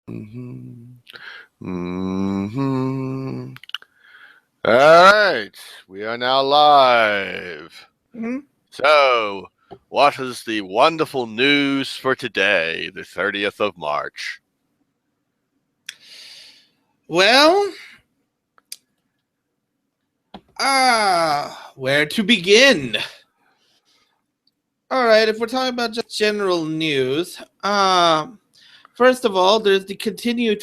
Mhm. Mhm. All right, we are now live. Hmm. So, what is the wonderful news for today, the 30th of March? Well, where to begin? All right, if we're talking about just general news, first of all, there's the continued,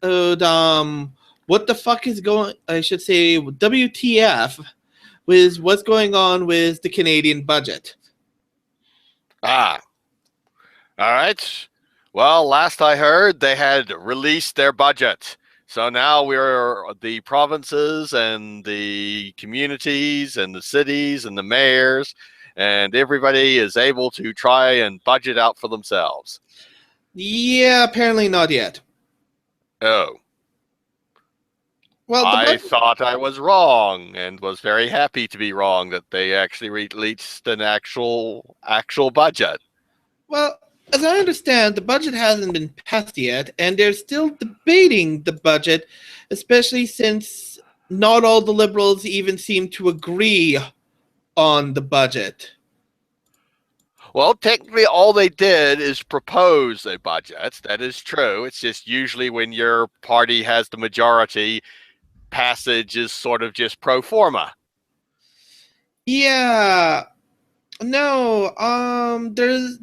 what the fuck is going? I should say, WTF, with what's going on with the Canadian budget. Ah, all right. Well, last I heard, they had released their budget. So now we're the provinces and the communities and the cities and the mayors and everybody is able to try and budget out for themselves. Yeah, apparently not yet. Oh, Well, the I budget. thought I was wrong and was very happy to be wrong that they actually released an actual budget. Well, as I understand, the budget hasn't been passed yet, and they're still debating the budget, especially since not all the liberals even seem to agree on the budget. Well, technically, all they did is propose a budget. That is true. It's just usually when your party has the majority, passage is sort of just pro forma. Yeah, no, there's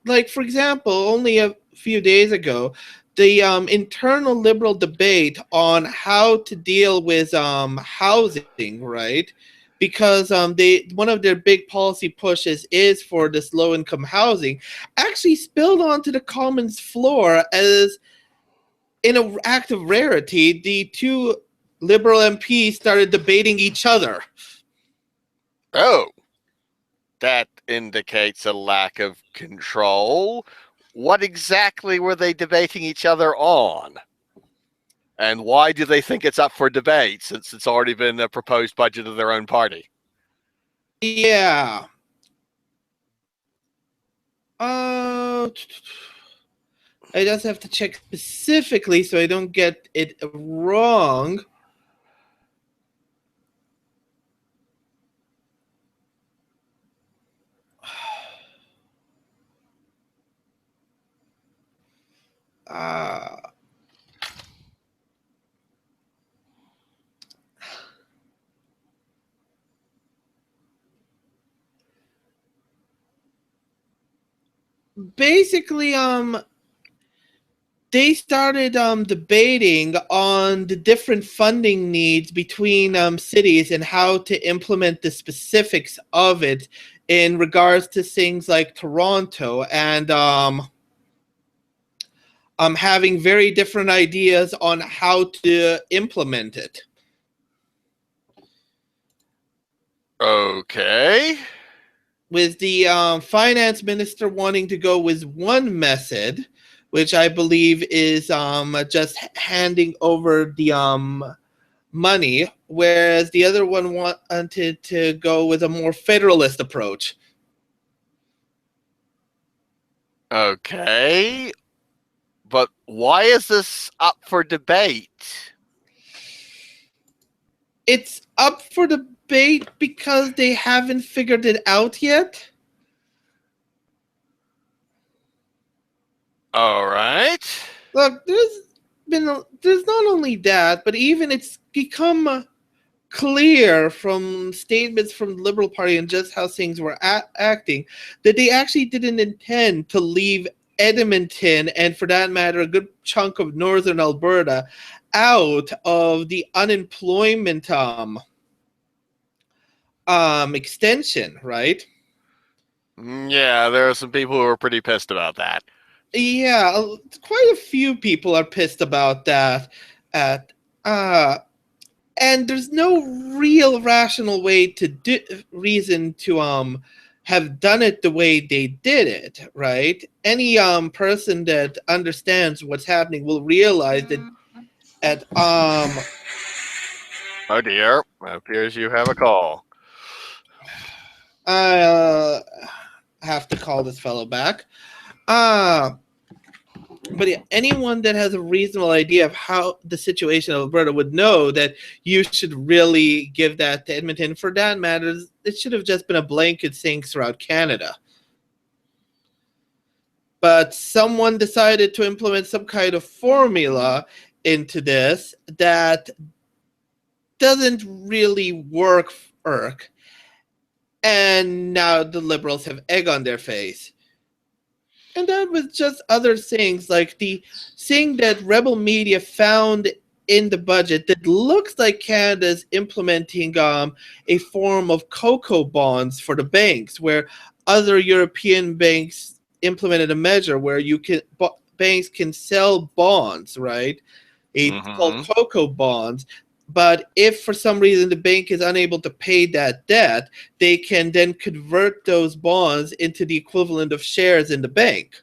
like, for example, only a few days ago, the internal liberal debate on how to deal with housing, right? Because they one of their big policy pushes is for this low income housing, actually spilled onto the Commons floor as, in an act of rarity, the two liberal MPs started debating each other. Oh, that indicates a lack of control. What exactly were they debating each other on? And why do they think it's up for debate since it's already been a proposed budget of their own party? Yeah. Uh, I just have to check specifically so I don't get it wrong. Uh, basically, they started debating on the different funding needs between cities and how to implement the specifics of it in regards to things like Toronto, and having very different ideas on how to implement it. Okay. With the finance minister wanting to go with one method, which I believe is just handing over the money, whereas the other one wanted to go with a more federalist approach. Okay. But why is this up for debate? It's up for debate because they haven't figured it out yet. All right. Look, there's not only that, but even it's become clear from statements from the Liberal Party and just how things were acting that they actually didn't intend to leave Edmonton, and for that matter, a good chunk of northern Alberta, out of the unemployment extension, right? Yeah, there are some people who are pretty pissed about that. Yeah, quite a few people are pissed about that. At and there's no real rational way to reason to have done it the way they did it, right? Any person that understands what's happening will realize that at Oh dear, it appears you have a call. I have to call this fellow back. uh But yeah, anyone that has a reasonable idea of how the situation of Alberta would know that you should really give that to Edmonton. For that matter, it should have just been a blanket thing throughout Canada. But someone decided to implement some kind of formula into this that doesn't really work. And now the Liberals have egg on their face. And that was just other things like the thing that Rebel Media found in the budget that looks like Canada's implementing a form of cocoa bonds for the banks, where other European banks implemented a measure where banks can sell bonds, right? It's called Mm-hmm. cocoa bonds. But if for some reason the bank is unable to pay that debt, they can then convert those bonds into the equivalent of shares in the bank.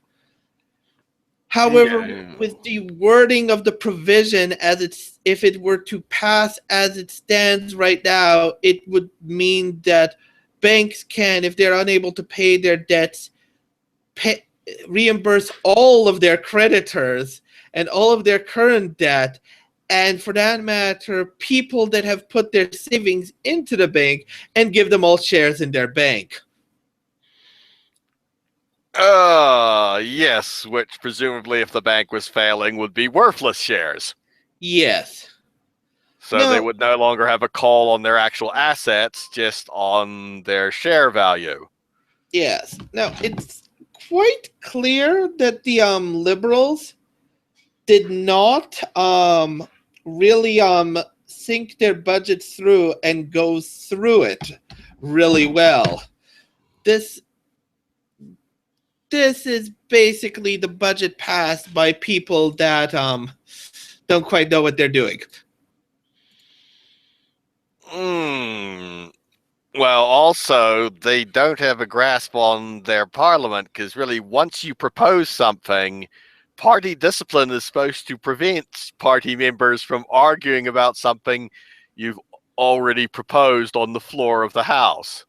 However, Yeah. with the wording of the provision as it's if it were to pass as it stands right now, it would mean that banks can, if they're unable to pay their debts, pay, reimburse all of their creditors and all of their current debt. And for that matter, people that have put their savings into the bank and give them all shares in their bank. Yes, which presumably, if the bank was failing, would be worthless shares. Yes. So they No, would no longer have a call on their actual assets, just on their share value. yes. No, it's quite clear that the liberals did not really think their budgets through and go through it really well. This this is basically the budget passed by people that don't quite know what they're doing. Mm. Well, also, they don't have a grasp on their parliament because, really, once you propose something, party discipline is supposed to prevent party members from arguing about something you've already proposed on the floor of the House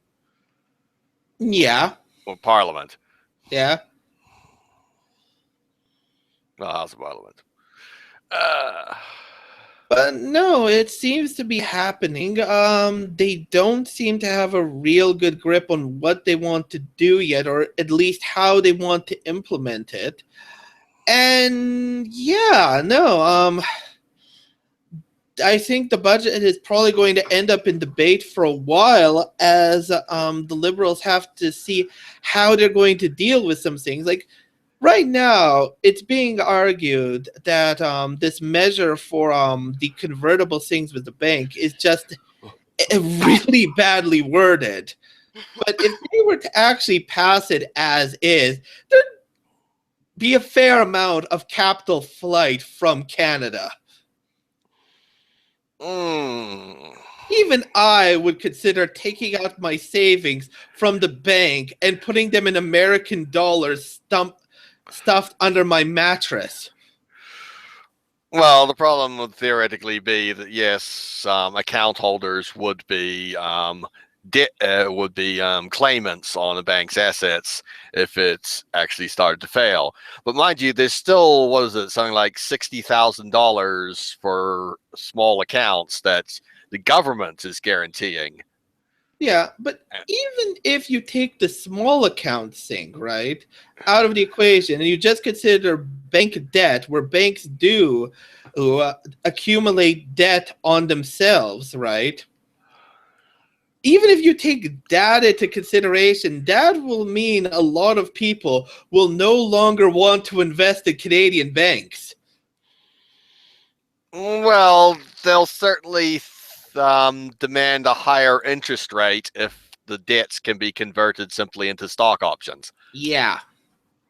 Yeah, or Parliament. yeah. The House of Parliament. Uh, But no, it seems to be happening. They don't seem to have a real good grip on what they want to do yet, or at least how they want to implement it. And yeah, no, I think the budget is probably going to end up in debate for a while as the liberals have to see how they're going to deal with some things. Like right now, it's being argued that this measure for the convertible things with the bank is just really badly worded. But if they were to actually pass it as is, there'd be a fair amount of capital flight from Canada. mm. Even I would consider taking out my savings from the bank and putting them in American dollars stuffed under my mattress. Well, the problem would theoretically be that yes, account holders would be claimants on a bank's assets if it's actually started to fail. But mind you, there's still what is it, something like $60,000 for small accounts that the government is guaranteeing. Yeah, but even if you take the small account thing, right, out of the equation and you just consider bank debt, where banks do accumulate debt on themselves, right? Even if you take that into consideration, that will mean a lot of people will no longer want to invest in Canadian banks. Well, they'll certainly demand a higher interest rate if the debts can be converted simply into stock options. Yeah,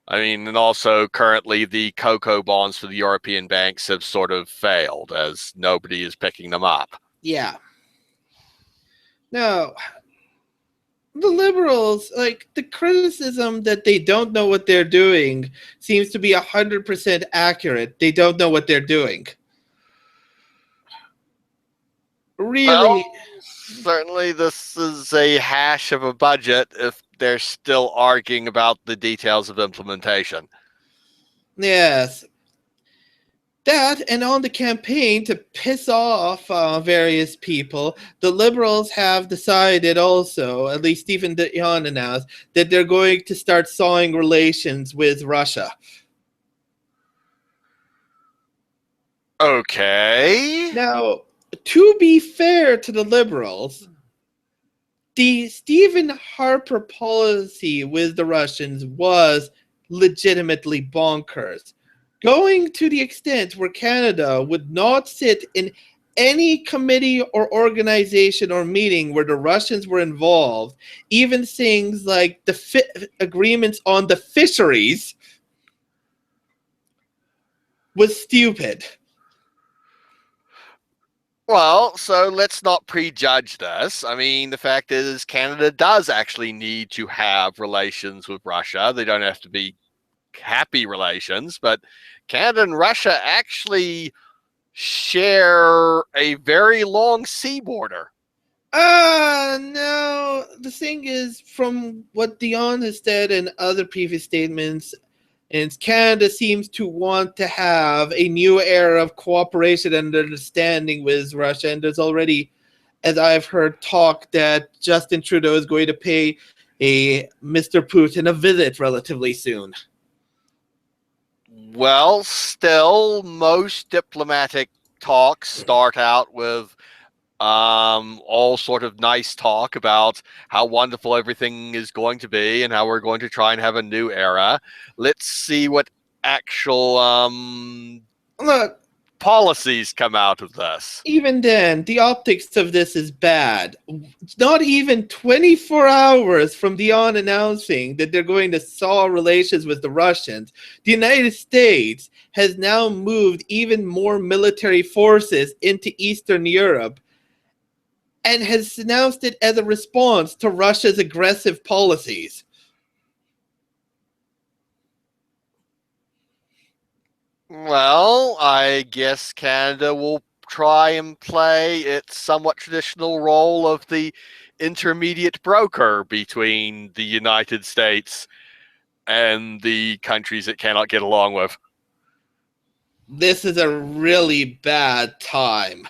I mean, and also currently the cocoa bonds for the European banks have sort of failed as nobody is picking them up. yeah. No, the liberals, like the criticism that they don't know what they're doing seems to be 100% accurate. They don't know what they're doing. Well, Really, certainly this is a hash of a budget if they're still arguing about the details of implementation. yes. That, and on the campaign to piss off various people, the Liberals have decided also, at least Stephen Dion announced, that they're going to start sawing relations with Russia. Okay. Now, to be fair to the Liberals, the Stephen Harper policy with the Russians was legitimately bonkers. Going to the extent where Canada would not sit in any committee or organization or meeting where the Russians were involved, even things like the agreements on the fisheries, was stupid. Well, so let's not prejudge this. I mean, the fact is, Canada does actually need to have relations with Russia. They don't have to be happy relations, but Canada and Russia actually share a very long sea border. No. The thing is, from what Dion has said and other previous statements, and Canada seems to want to have a new era of cooperation and understanding with Russia. And there's already, as I've heard, talk that Justin Trudeau is going to pay a Mr. Putin a visit relatively soon. Well, still, most diplomatic talks start out with all sort of nice talk about how wonderful everything is going to be and how we're going to try and have a new era. Let's see what actual Look, policies come out of this. even then, the optics of this is bad. Not even 24 hours from Dion announcing that they're going to saw relations with the Russians, the United States has now moved even more military forces into Eastern Europe and has announced it as a response to Russia's aggressive policies. Well, I guess Canada will try and play its somewhat traditional role of the intermediate broker between the United States and the countries it cannot get along with. This is a really bad time.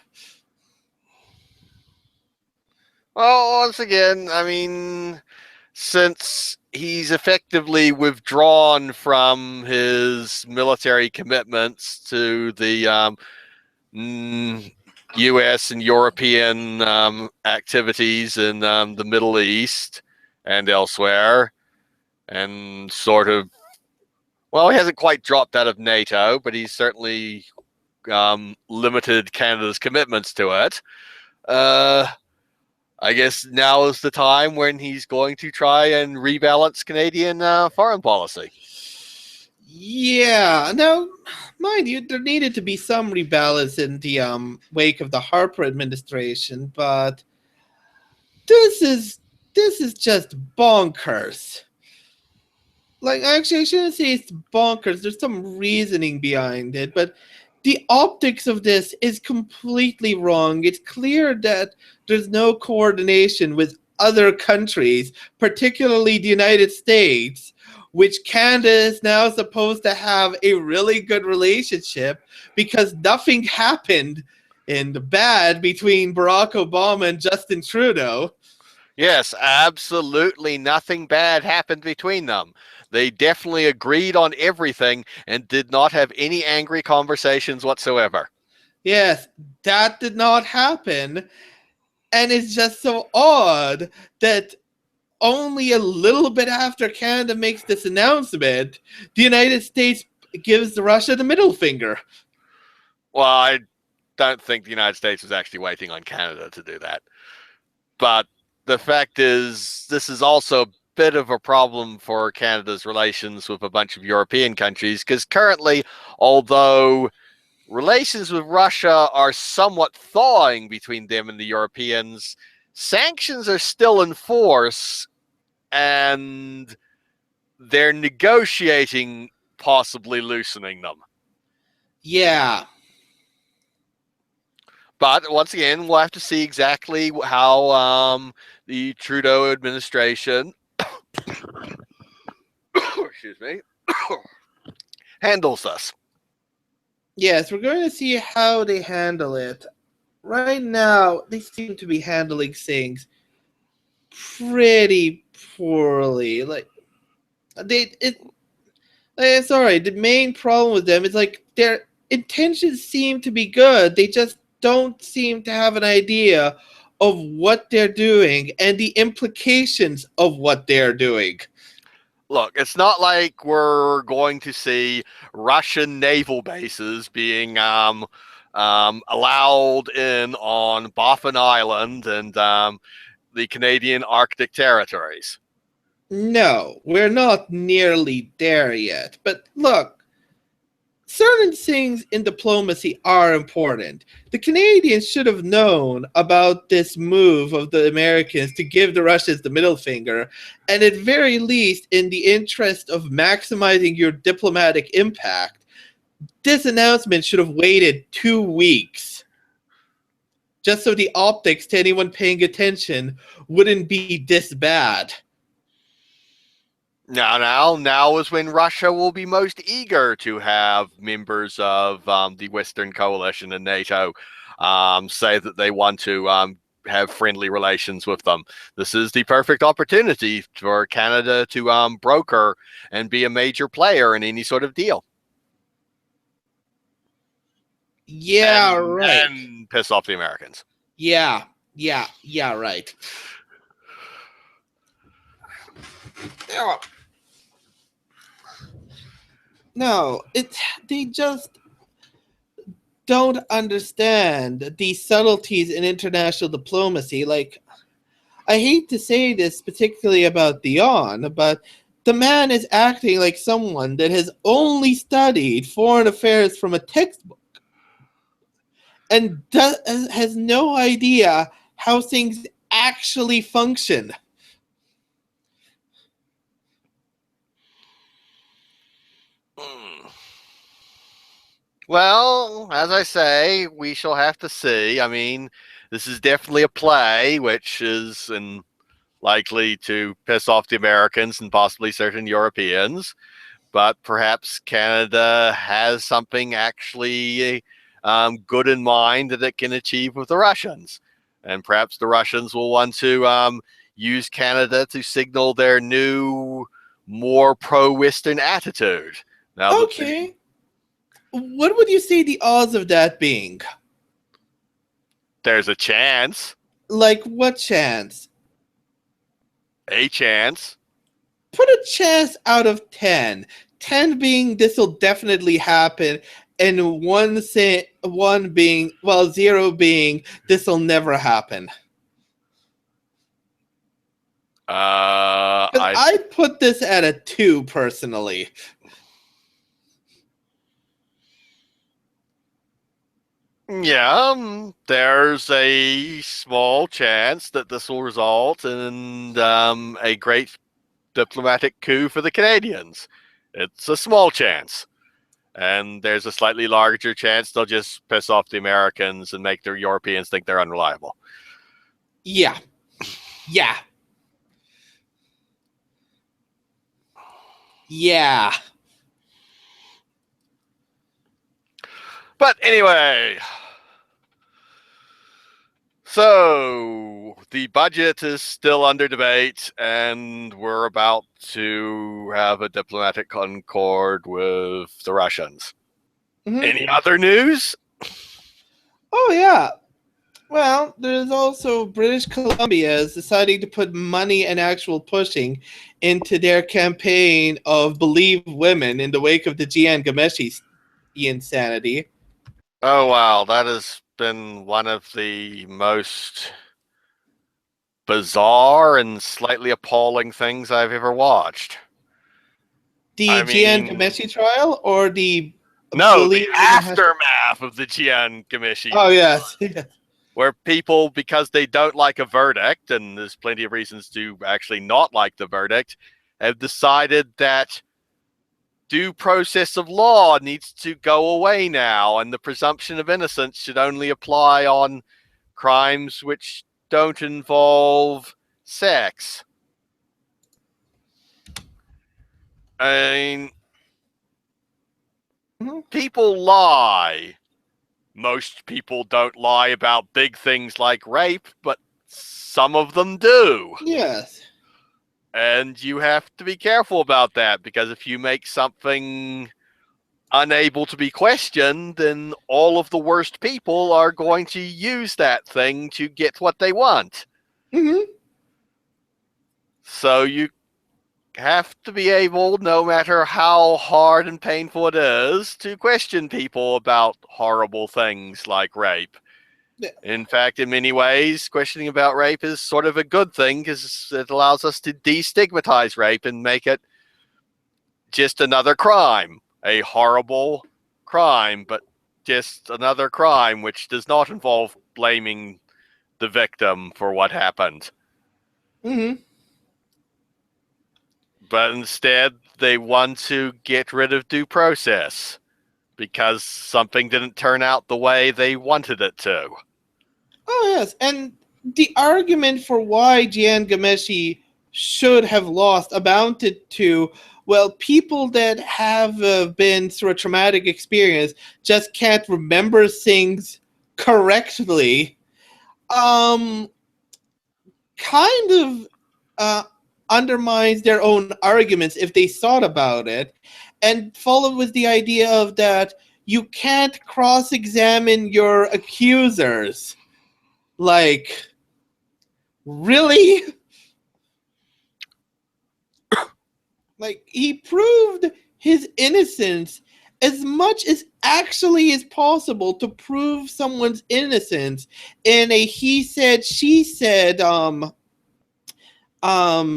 Well, once again, I mean, since he's effectively withdrawn from his military commitments to the U.S. and European activities in the Middle East and elsewhere, and sort of, well, he hasn't quite dropped out of NATO, but he's certainly limited Canada's commitments to it. I guess now is the time when he's going to try and rebalance Canadian foreign policy. Yeah. Now, mind you, there needed to be some rebalance in the wake of the Harper administration, but this is this is just bonkers. Like, actually, I shouldn't say it's bonkers. There's some reasoning behind it, but the optics of this is completely wrong. It's clear that there's no coordination with other countries, particularly the United States, which Canada is now supposed to have a really good relationship because nothing happened in the bad between Barack Obama and Justin Trudeau. Yes, absolutely nothing bad happened between them. They definitely agreed on everything and did not have any angry conversations whatsoever. Yes, that did not happen. And it's just so odd that only a little bit after Canada makes this announcement, the United States gives Russia the middle finger. Well, I don't think the United States was actually waiting on Canada to do that. But the fact is, this is also a bit of a problem for Canada's relations with a bunch of European countries, because currently, although relations with Russia are somewhat thawing between them and the Europeans, sanctions are still in force, and they're negotiating possibly loosening them. Yeah. But once again, we'll have to see exactly how the Trudeau administration, excuse me, handles this. Yes, we're going to see how they handle it. Right now, they seem to be handling things pretty poorly. Like they, sorry. The main problem with them is like their intentions seem to be good. They just don't seem to have an idea of what they're doing and the implications of what they're doing. Look, it's not like we're going to see Russian naval bases being allowed in on Baffin Island and the Canadian Arctic territories. No, we're not nearly there yet. But look, certain things in diplomacy are important. The Canadians should have known about this move of the Americans to give the Russians the middle finger, and at very least, in the interest of maximizing your diplomatic impact, this announcement should have waited 2 weeks. Just so the optics to anyone paying attention wouldn't be this bad. Now is when Russia will be most eager to have members of the Western Coalition and NATO say that they want to have friendly relations with them. This is the perfect opportunity for Canada to broker and be a major player in any sort of deal Yeah, right. and piss off the Americans. Yeah, right. Yeah. No, they just don't understand the subtleties in international diplomacy. Like, I hate to say this particularly about Dion, but the man is acting like someone that has only studied foreign affairs from a textbook and has no idea how things actually function. Mm. Well, as I say, we shall have to see. I mean, this is definitely a play, which is likely to piss off the Americans and possibly certain Europeans. But perhaps Canada has something actually good in mind that it can achieve with the Russians. And perhaps the Russians will want to use Canada to signal their new, more pro Western attitude. Now that Okay. What would you say the odds of that being? there's a chance, Like, what chance? a chance. Put a chance out of 10. 10 being this will definitely happen, and one being, well, 0 being this will never happen. Because I I'd put this at a 2 personally. Yeah, there's a small chance that this will result in a great diplomatic coup for the Canadians. It's a small chance. And there's a slightly larger chance they'll just piss off the Americans and make the Europeans think they're unreliable. Yeah. Yeah. Yeah. But anyway, so the budget is still under debate, and we're about to have a diplomatic concord with the Russians. Mhm. Any other news? Oh, yeah. Well, there's also British Columbia is deciding to put money and actual pushing into their campaign of Believe Women in the wake of the Gian Gameshi insanity. Oh, wow. That has been one of the most bizarre and slightly appalling things I've ever watched. The I Gian mean, Gameshi trial or the no, the Believe Women hashtag? aftermath of the Jian Gamishi, Oh, yes. where people, because they don't like a verdict, and there's plenty of reasons to actually not like the verdict, have decided that due process of law needs to go away now, and the presumption of innocence should only apply on crimes which don't involve sex. I mean, People lie. Most people don't lie about big things like rape, but some of them do. Yes. And you have to be careful about that, because if you make something unable to be questioned, then all of the worst people are going to use that thing to get what they want. Mm-hmm. So you have to be able, no matter how hard and painful it is, to question people about horrible things like rape. Yeah. In fact, in many ways, questioning about rape is sort of a good thing, because it allows us to destigmatize rape and make it just another crime. A horrible crime, but just another crime which does not involve blaming the victim for what happened. Mm-hmm. But instead, they want to get rid of due process because something didn't turn out the way they wanted it to. Oh, yes. And the argument for why Jian Ghomeshi should have lost amounted to, well, people that have been through a traumatic experience just can't remember things correctly. Um, kind of undermines their own arguments if they thought about it, and followed with the idea of that you can't cross-examine your accusers. Like, really? Like, he proved his innocence as much as actually is possible to prove someone's innocence in a he said, she said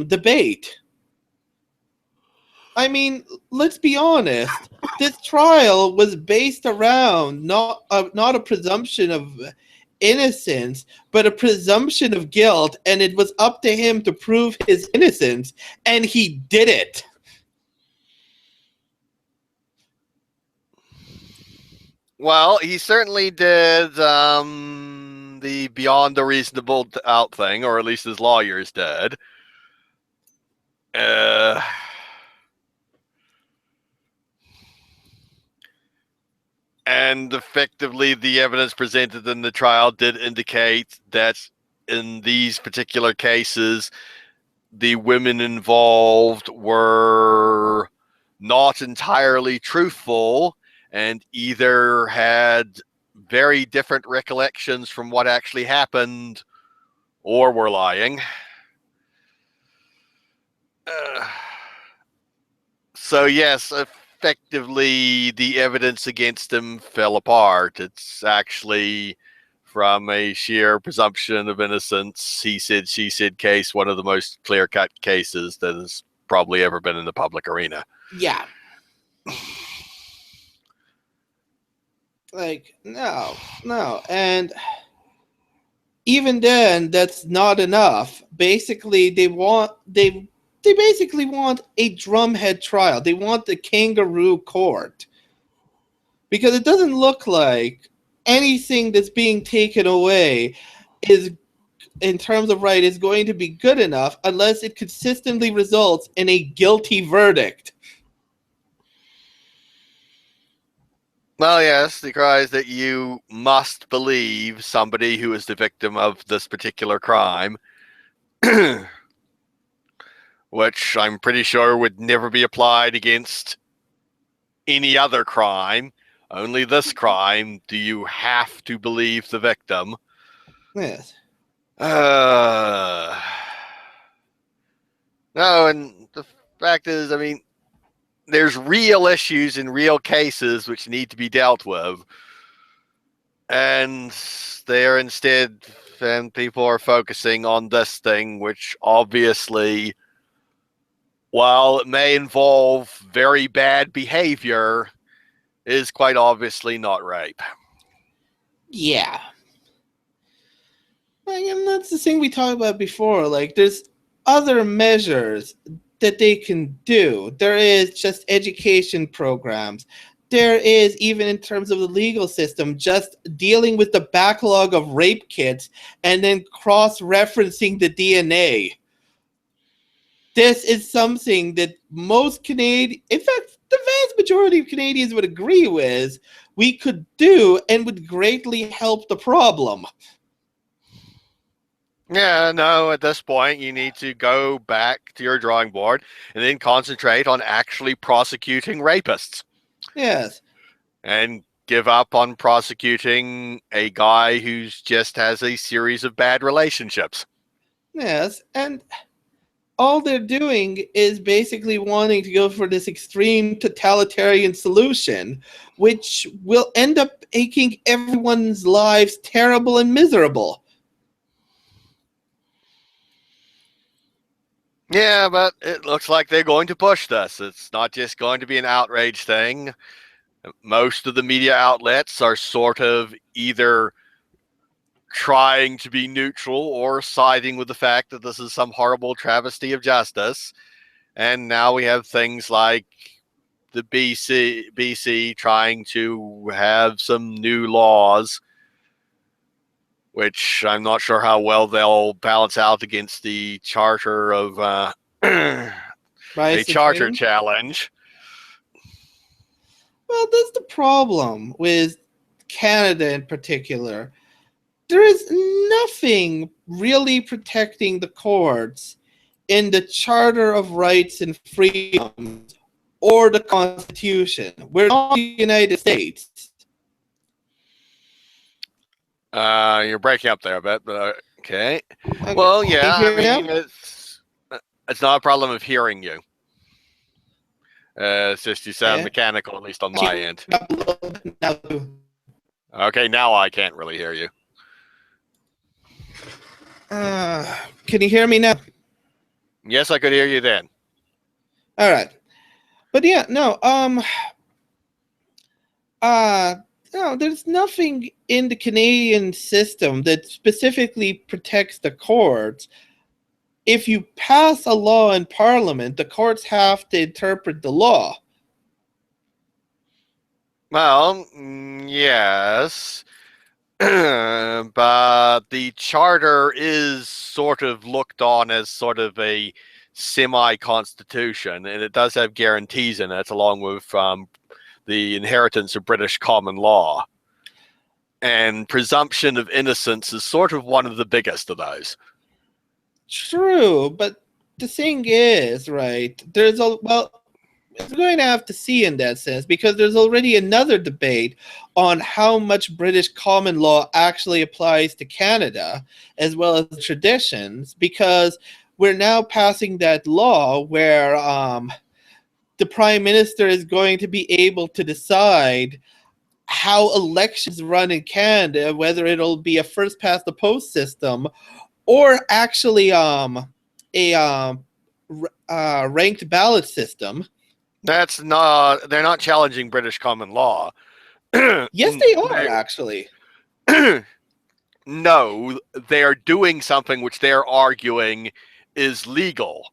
debate. I mean, let's be honest. This trial was based around not a presumption of innocence, but a presumption of guilt, and it was up to him to prove his innocence, and he did it. Well, he certainly did the beyond a reasonable doubt thing, or at least his lawyers did. And effectively, the evidence presented in the trial did indicate that in these particular cases, the women involved were not entirely truthful and either had very different recollections from what actually happened or were lying. So yes, effectively the evidence against him fell apart. It's actually, from a sheer presumption of innocence, he said, she said case, one of the most clear-cut cases that has probably ever been in the public arena. Yeah. Like, no. And even then, that's not enough. Basically, they basically want a drumhead trial. They want the kangaroo court. Because it doesn't look like anything that's being taken away is, in terms of right, is going to be good enough unless it consistently results in a guilty verdict. Well, yes, the cry is that you must believe somebody who is the victim of this particular crime, which I'm pretty sure would never be applied against any other crime. Only this crime do you have to believe the victim. Yes. No, and the fact is, I mean, there's real issues in real cases which need to be dealt with. And they're instead, and people are focusing on this thing, which obviously, while it may involve very bad behavior, is quite obviously not rape. Yeah. Like, and that's the thing we talked about before. Like, there's other measures that they can do. There is just education programs. There is, even in terms of the legal system, just dealing with the backlog of rape kits and then cross-referencing the DNA. This is something that most Canadian, in fact, the vast majority of Canadians would agree with, we could do and would greatly help the problem. Yeah, no, at this point, you need to go back to your drawing board and then concentrate on actually prosecuting rapists Yes, and give up on prosecuting a guy who's just has a series of bad relationships. yes. And all they're doing is basically wanting to go for this extreme totalitarian solution, which will end up making everyone's lives terrible and miserable. Yeah, but it looks like they're going to push this. It's not just going to be an outrage thing. Most of the media outlets are sort of either trying to be neutral or siding with the fact that this is some horrible travesty of justice. And now we have things like the BC trying to have some new laws, which I'm not sure how well they'll balance out against the charter of a Rise to charter freedom. challenge. Well, that's the problem with Canada in particular. There is nothing really protecting the courts in the Charter of Rights and Freedoms or the Constitution. We're not the United States. You're breaking up there a bit, but okay. Okay, Well, can you yeah, I hear me mean, now? it's not a problem of hearing you. It's just you sound Yeah. mechanical, at least on my Actually, end. up a little bit now too. Okay, now I can't really hear you. Can you hear me now? Yes, I could hear you then. All right. But yeah, uh, no, there's nothing in the Canadian system that specifically protects the courts. If you pass a law in Parliament, the courts have to interpret the law. Well, yes. But the charter is sort of looked on as sort of a semi-constitution, and it does have guarantees in it, along with the inheritance of British common law. And presumption of innocence is sort of one of the biggest of those. True, but the thing is, right, there's a, well, it's going to have to see in that sense because there's already another debate on how much British common law actually applies to Canada as well as traditions because we're now passing that law where the prime minister is going to be able to decide how elections run in Canada, whether it'll be a first past the post system or actually a ranked ballot system. They're not challenging British common law. Yes, they are actually. No, they are doing something which they're arguing is legal.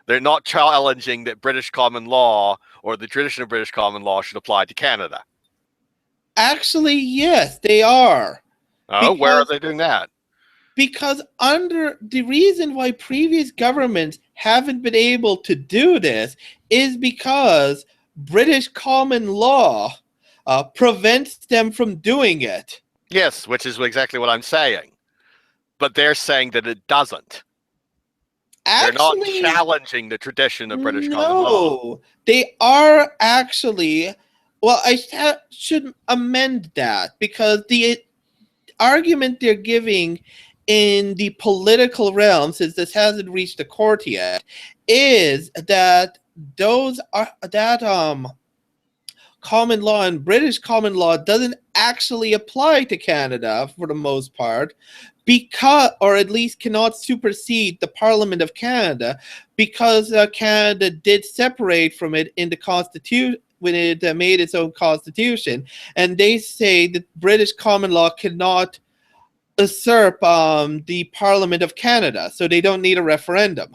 They're not challenging that British common law or the tradition of British common law should apply to Canada. Actually, yes, they are. Oh, where are Because they doing that? because under the reason why previous governments haven't been able to do this is because British common law prevents them from doing it. Yes, which is exactly what I'm saying. But they're saying that it doesn't. They're not Actually, challenging the tradition of British common law. no, they are actually. Well, should amend that because the argument they're giving in the political realm, since this hasn't reached the court yet, is that those are that common law and British common law doesn't actually apply to Canada for the most part because, or at least cannot supersede the Parliament of Canada because Canada did separate from it in the Constitution when it made its own constitution, and they say that British common law cannot usurp the Parliament of Canada, so they don't need a referendum.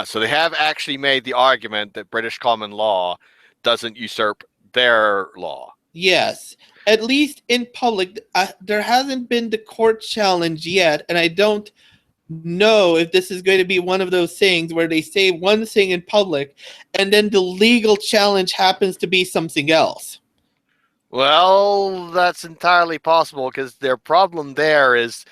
So they have actually made the argument that British common law doesn't usurp their law. Yes, at least in public, there hasn't been the court challenge yet, and I don't know if this is going to be one of those things where they say one thing in public and then the legal challenge happens to be something else. Well, that's entirely possible because their problem there is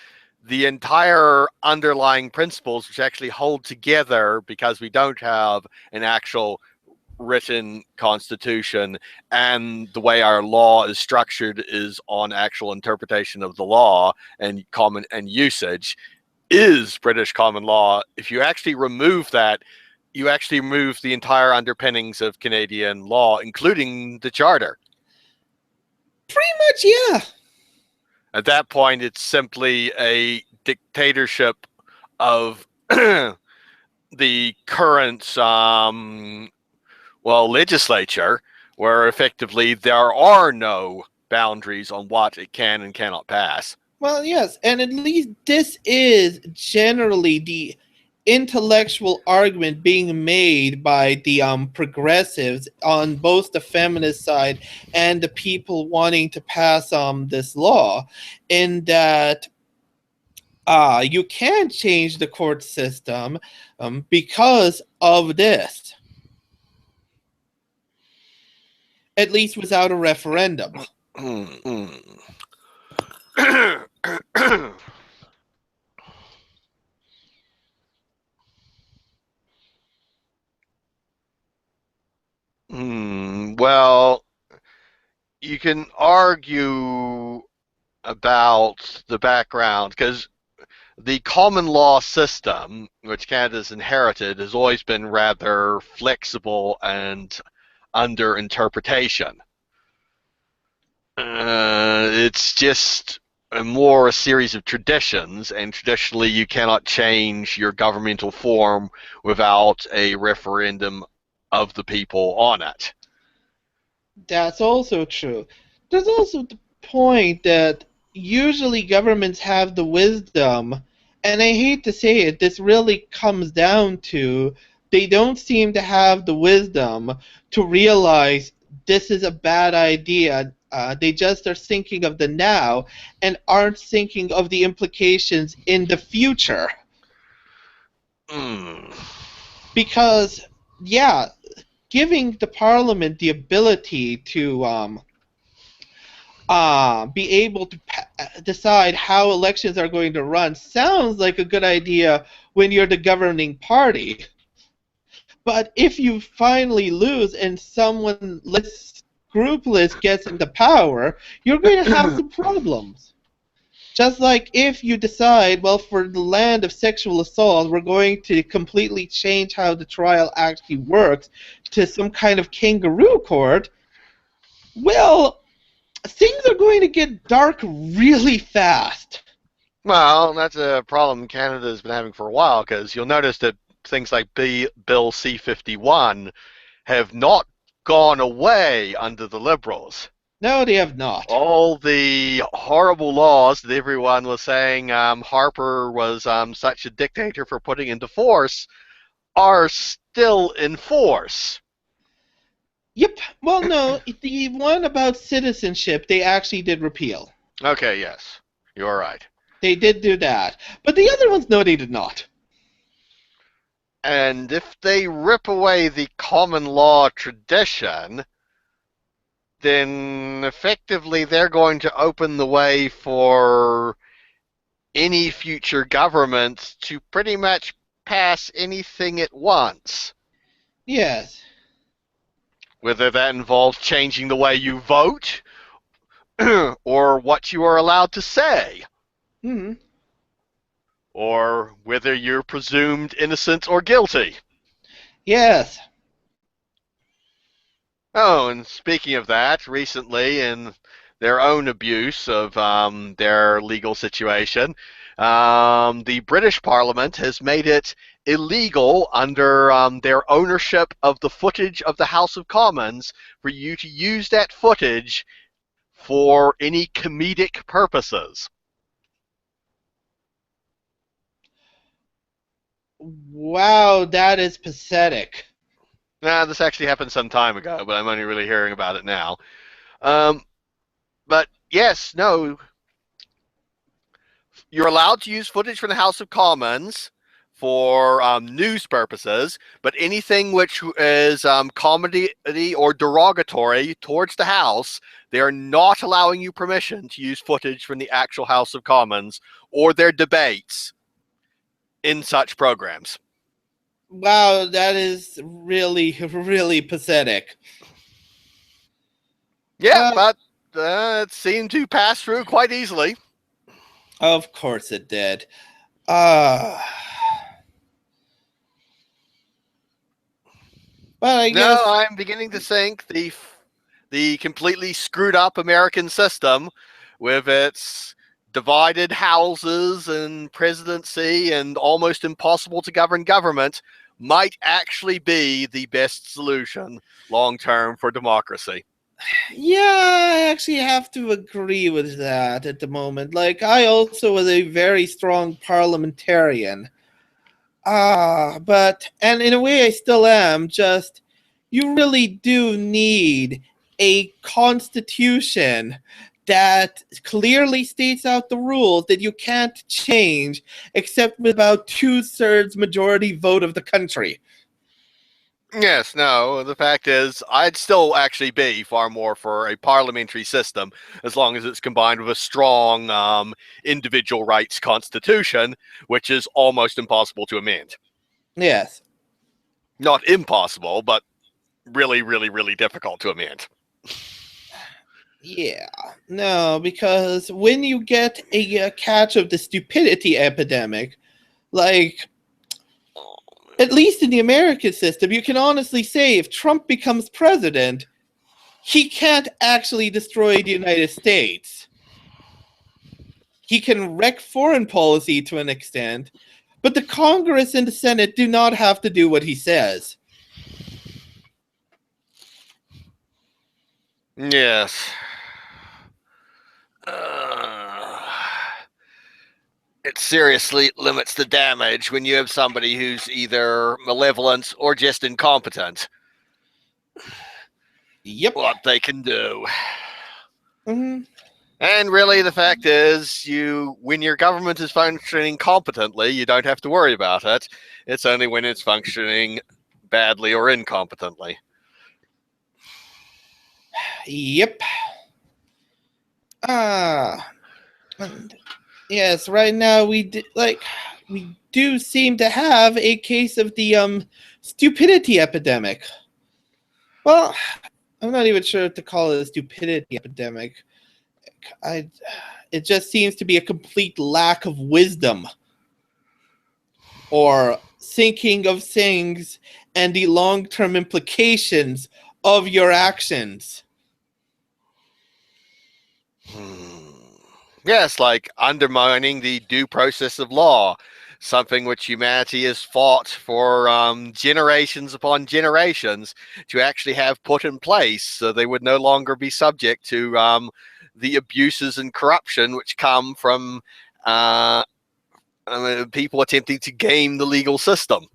the entire underlying principles which actually hold together because we don't have an actual written constitution, and the way our law is structured is on actual interpretation of the law and common and usage is British common law. If you actually remove that, you actually remove the entire underpinnings of Canadian law, including the charter. Pretty much, yeah. At that point, it's simply a dictatorship of the current legislature, where effectively there are no boundaries on what it can and cannot pass. Well, yes, and at least this is generally the intellectual argument being made by the progressives on both the feminist side and the people wanting to pass this law, in that you can change the court system because of this, at least without a referendum. Well, you can argue about the background because the common law system, which Canada's inherited, has always been rather flexible and under interpretation. It's just a series of traditions, and traditionally you cannot change your governmental form without a referendum of the people on it. That's also true. There's also the point that usually governments have the wisdom, and I hate to say it, this really comes down to they don't seem to have the wisdom to realize this is a bad idea. They just are thinking of the now and aren't thinking of the implications in the future. Mm. Because, yeah, giving the parliament the ability to be able to decide how elections are going to run sounds like a good idea when you're the governing party. But if you finally lose and someone less scrupulous gets into power, you're going to have some problems. Just like if you decide, well, for the land of sexual assault, we're going to completely change how the trial actually works to some kind of kangaroo court, well, things are going to get dark really fast. Well, that's a problem Canada's been having for a while because you'll notice that things like Bill C-51 have not gone away under the Liberals. No, they have not. All the horrible laws that everyone was saying Harper was such a dictator for putting into force are still in force. Yep. Well, no, the one about citizenship they actually did repeal. Okay, yes, you're right. They did do that. But the other ones, no, they did not. And if they rip away the common law tradition, then effectively they're going to open the way for any future government to pretty much pass anything it wants. Yes. Whether that involves changing the way you vote or what you are allowed to say. Hmm. Or whether you're presumed innocent or guilty. Yes. Oh, and speaking of that, recently in their own abuse of their legal situation, the British Parliament has made it illegal under their ownership of the footage of the House of Commons for you to use that footage for any comedic purposes. Wow, that is pathetic. Nah, this actually happened some time ago, but I'm only really hearing about it now. Um, but yes, no, You're allowed to use footage from the House of Commons for news purposes, but anything which is comedy or derogatory towards the House, they are not allowing you permission to use footage from the actual House of Commons or their debates in such programs. Wow, that is really, really pathetic. Yeah, Uh, but it seemed to pass through quite easily. of course it did. Uh, but I No, guess, I'm beginning to think the completely screwed up American system with its divided houses and presidency and almost impossible to govern government might actually be the best solution long term for democracy. yeah, I actually have to agree with that at the moment. Like, I also was a very strong parliamentarian. And in a way, I still am. Just, you really do need a constitution that clearly states out the rules that you can't change except with about 2/3 majority vote of the country. Yes, no, the fact is, I'd still actually be far more for a parliamentary system as long as it's combined with a strong individual rights constitution, which is almost impossible to amend. Yes. Not impossible, but really, really, really difficult to amend. Yeah. No, because when you get a catch of the stupidity epidemic, like, at least in the American system, you can honestly say if Trump becomes president, he can't actually destroy the United States. He can wreck foreign policy to an extent, but the Congress and the Senate do not have to do what he says. Yes. Uh, it seriously limits the damage when you have somebody who's either malevolent or just incompetent. Yep. What they can do. Mm-hmm. And really, the fact is, when your government is functioning competently, you don't have to worry about it. It's only when it's functioning badly or incompetently. Yep. Ah. And yes, right now we do seem to have a case of the stupidity epidemic. Well, I'm not even sure what to call it a stupidity epidemic. I it just seems to be a complete lack of wisdom or thinking of things and the long-term implications of your actions. Yes, like undermining the due process of law, something which humanity has fought for generations upon generations to actually have put in place so they would no longer be subject to the abuses and corruption which come from people attempting to game the legal system.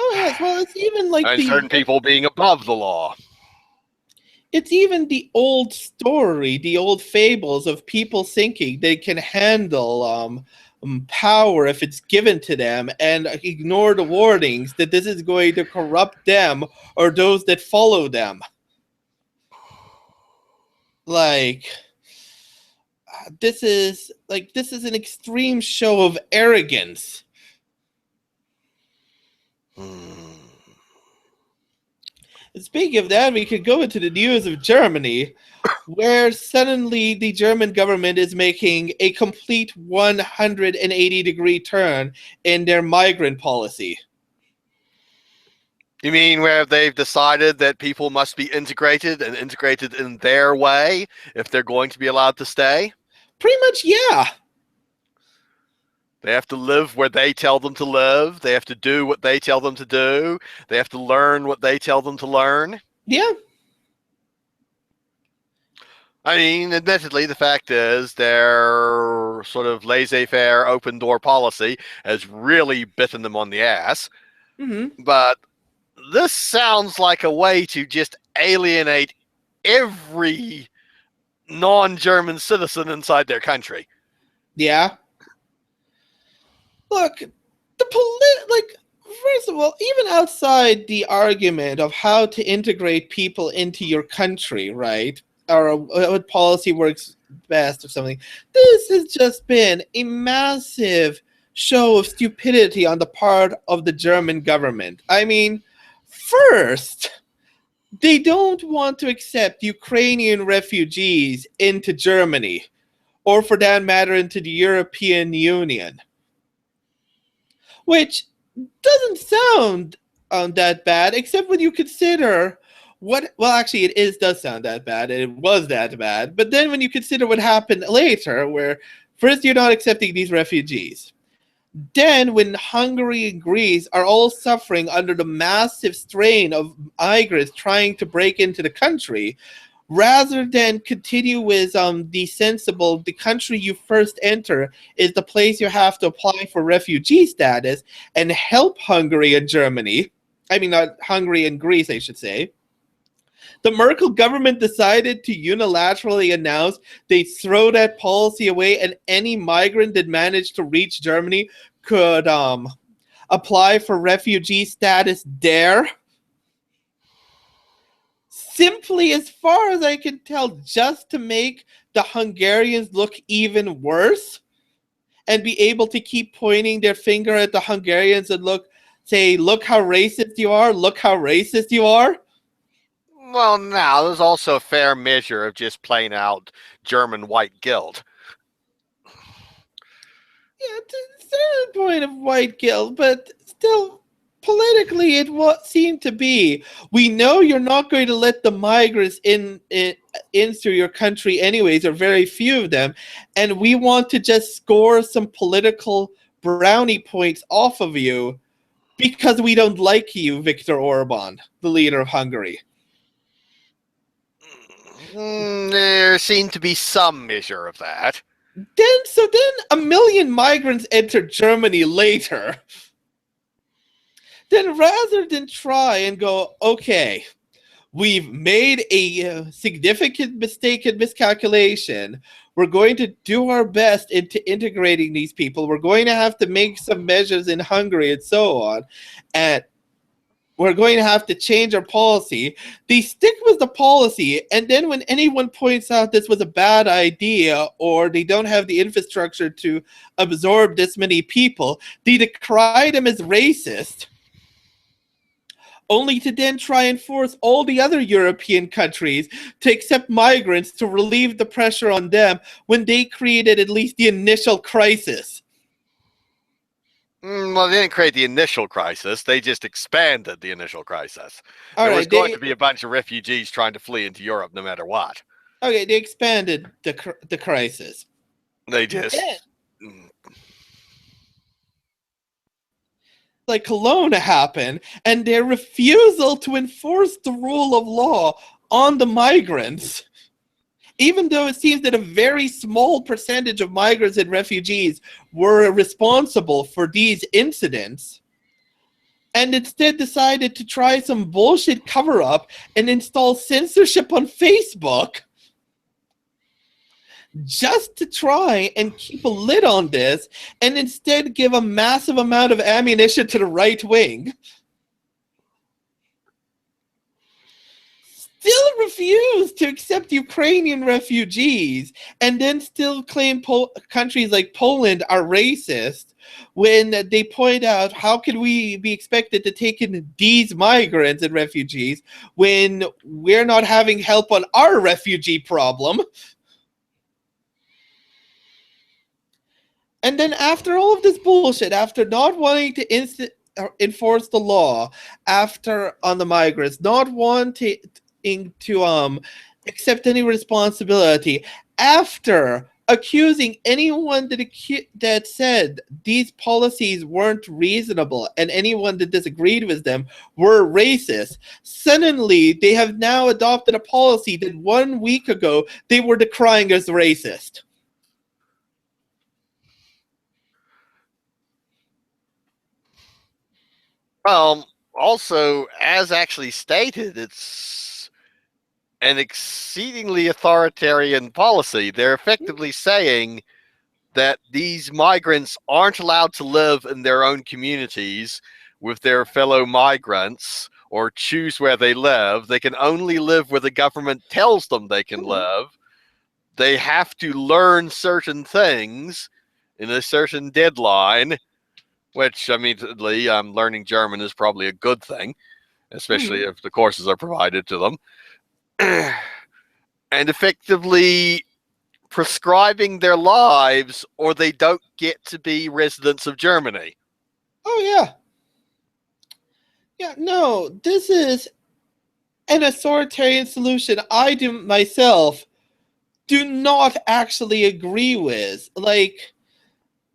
Oh yes, well it's even like And certain people being above the law. it's even the old story, the old fables of people thinking they can handle power if it's given to them and ignore the warnings that this is going to corrupt them or those that follow them. Like, this is an extreme show of arrogance. Speaking of that, we could go into the news of Germany, where suddenly the German government is making a complete 180-degree turn in their migrant policy. You mean where they've decided that people must be integrated and integrated in their way if they're going to be allowed to stay? Pretty much, yeah. They have to live where they tell them to live. They have to do what they tell them to do. They have to learn what they tell them to learn. Yeah. I mean, admittedly, the fact is their sort of laissez-faire open door policy has really bitten them on the ass. Mm-hmm. But this sounds like a way to just alienate every non-German citizen inside their country. Yeah. Look, like first of all, even outside the argument of how to integrate people into your country, right? Or what policy works best or something. This has just been a massive show of stupidity on the part of the German government. I mean, first, they don't want to accept Ukrainian refugees into Germany, or for that matter, into the European Union, which doesn't sound that bad, except when you consider what. Well, actually, it is does sound that bad, and it was that bad. But then when you consider what happened later, where first you're not accepting these refugees, then when Hungary and Greece are all suffering under the massive strain of migrants trying to break into the country, rather than continue with the sensible, the country you first enter is the place you have to apply for refugee status and help Hungary and Germany. I mean, not Hungary and Greece, I should say. The Merkel government decided to unilaterally announce they throw that policy away, and any migrant that managed to reach Germany could apply for refugee status there. Simply, as far as I can tell, just to make the Hungarians look even worse and be able to keep pointing their finger at the Hungarians and say, look how racist you are, look how racist you are. Well, now there's also a fair measure of just plain out German white guilt. Yeah, to a certain point of white guilt, but still, politically, it seemed to be. We know you're not going to let the migrants in through your country, anyways, or very few of them, and we want to just score some political brownie points off of you because we don't like you, Viktor Orban, the leader of Hungary. There seemed to be some measure of that. Then a million migrants entered Germany later. Then rather than try and go, okay, we've made a significant mistake and miscalculation. We're going to do our best into integrating these people. We're going to have to make some measures in Hungary and so on. And we're going to have to change our policy. They stick with the policy, and then when anyone points out this was a bad idea or they don't have the infrastructure to absorb this many people, they decry them as racist, only to then try and force all the other European countries to accept migrants to relieve the pressure on them when they created at least the initial crisis. Well, they didn't create the initial crisis. They just expanded the initial crisis. All There was right, going to be a bunch of refugees trying to flee into Europe no matter what. they expanded the crisis. They just... Then, like Cologne happened, and their refusal to enforce the rule of law on the migrants, even though it seems that a very small percentage of migrants and refugees were responsible for these incidents, and instead decided to try some bullshit cover-up and install censorship on Facebook just to try and keep a lid on this, and instead give a massive amount of ammunition to the right wing. Still refuse to accept Ukrainian refugees, and then still claim countries like Poland are racist when they point out how can we be expected to take in these migrants and refugees when we're not having help on our refugee problem. And then after all of this bullshit, after not wanting to enforce the law, after on the migrants, not wanting to accept any responsibility, after accusing anyone that said these policies weren't reasonable and anyone that disagreed with them were racist, suddenly they have now adopted a policy that 1 week ago they were decrying as racist. Also, as actually stated, it's an exceedingly authoritarian policy. They're effectively saying that these migrants aren't allowed to live in their own communities with their fellow migrants or choose where they live. They can only live where the government tells them they can Mhm. live. They have to learn certain things in a certain deadline, which, admittedly, learning German is probably a good thing, especially Mhm. if the courses are provided to them. And effectively prescribing their lives, or they don't get to be residents of Germany. Oh yeah. Yeah, no, this is an authoritarian solution I do myself do not actually agree with. Like,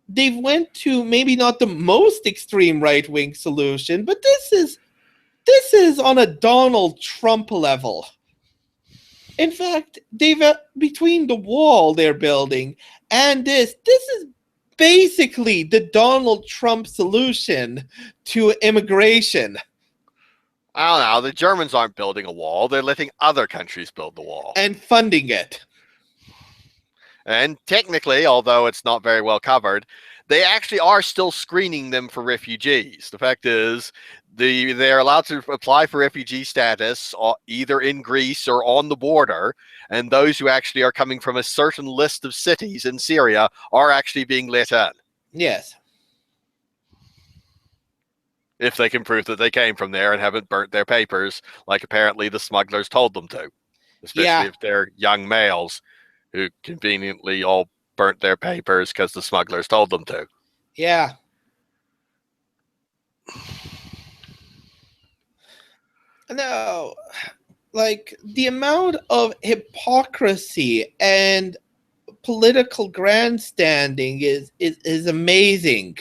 they've went to maybe not the most extreme right-wing solution, but this is on a Donald Trump level. In fact, they've between the wall they're building and this is basically the Donald Trump solution to immigration I don't know. The Germans aren't building a wall. They're letting other countries build the wall. and funding it. And technically, although it's not very well covered, they actually are still screening them for refugees. The fact is, they're allowed to apply for refugee status either in Greece or on the border, and those who actually are coming from a certain list of cities in Syria are actually being let in, Yes. if they can prove that they came from there and haven't burnt their papers, like apparently the smugglers told them to, especially Yeah. if they're young males who conveniently all burnt their papers because the smugglers told them to. Yeah. No. Like the amount of hypocrisy and political grandstanding is amazing.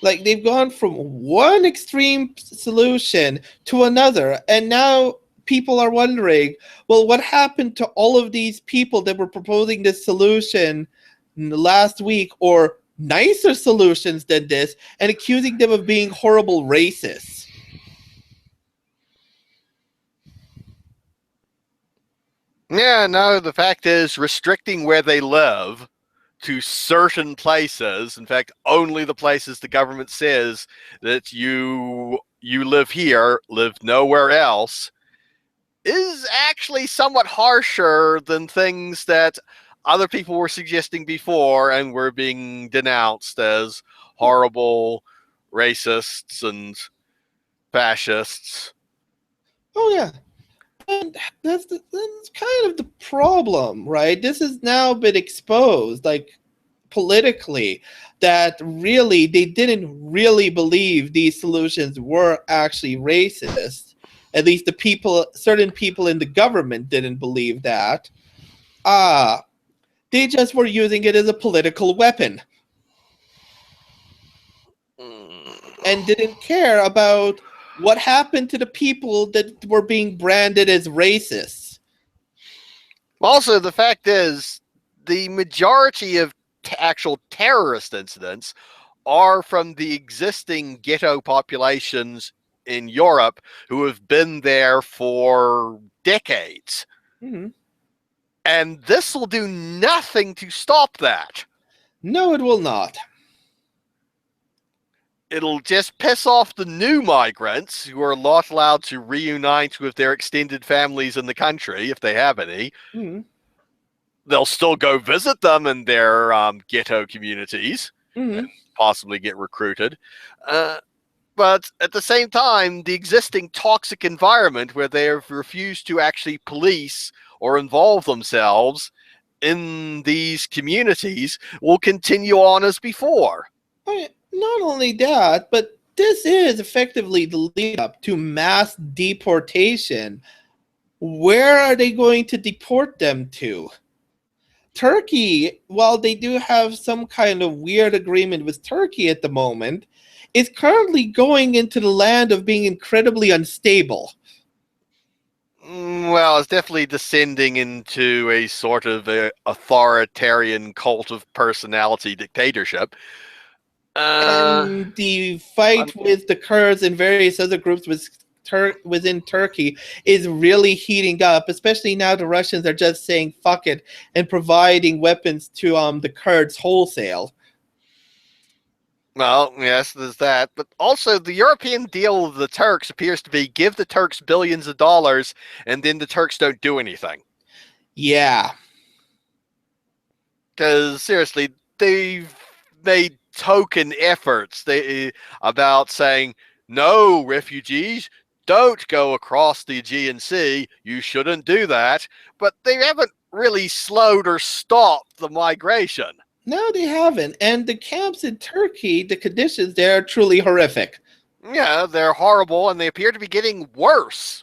Like they've gone from one extreme solution to another, and now people are wondering, well, what happened to all of these people that were proposing this solution last week, or nicer solutions than this, and accusing them of being horrible racists? Yeah, no, the fact is, restricting where they live to certain places, in fact, only the places the government says that you live here, live nowhere else, is actually somewhat harsher than things that other people were suggesting before and were being denounced as horrible racists and fascists. Oh yeah. And that's kind of the problem, right? This has now been exposed, like politically, that really they didn't really believe these solutions were actually racist. At least the people, certain people in the government didn't believe that. Ah, they just were using it as a political weapon and didn't care about what happened to the people that were being branded as racists. Also, the fact is, the majority of actual terrorist incidents are from the existing ghetto populations in Europe who have been there for decades. Mm-hmm. And this will do nothing to stop that. No, it will not. It'll just piss off the new migrants who are not allowed to reunite with their extended families in the country, if they have any. Mm-hmm. They'll still go visit them in their ghetto communities Mm-hmm. and possibly get recruited. But at the same time, the existing toxic environment where they have refused to actually police or involve themselves in these communities will continue on as before. Not only that, but this is effectively the lead up to mass deportation. Where are they going to deport them to? Turkey, while they do have some kind of weird agreement with Turkey at the moment, is currently going into the land of being incredibly unstable. Well, it's definitely descending into a sort of authoritarian cult of personality dictatorship. Uh, And the fight with the Kurds and various other groups was within Turkey is really heating up, especially now the Russians are just saying fuck it and providing weapons to the Kurds wholesale. Well, yes, there's that. But also, the European deal with the Turks appears to be give the Turks billions of dollars, and then the Turks don't do anything. Yeah. Because, seriously, they've made token efforts about saying, no, refugees, don't go across the Aegean Sea. You shouldn't do that. But they haven't really slowed or stopped the migration. No, they haven't. And the camps in Turkey, the conditions there are truly horrific. Yeah, they're horrible, and they appear to be getting worse.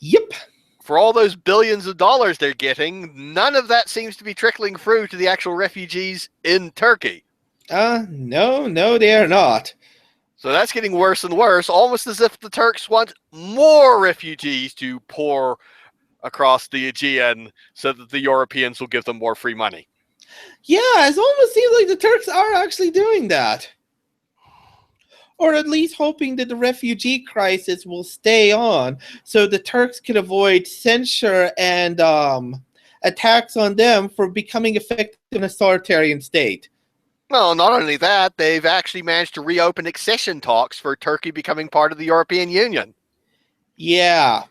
Yep. For all those billions of dollars they're getting, none of that seems to be trickling through to the actual refugees in Turkey. No, they are not. So that's getting worse and worse, almost as if the Turks want more refugees to pour across the Aegean so that the Europeans will give them more free money. Yeah, it almost seems like the Turks are actually doing that. Or at least hoping that the refugee crisis will stay on so the Turks can avoid censure and attacks on them for becoming effective in a authoritarian state. Well, not only that, they've actually managed to reopen accession talks for Turkey becoming part of the European Union. Yeah.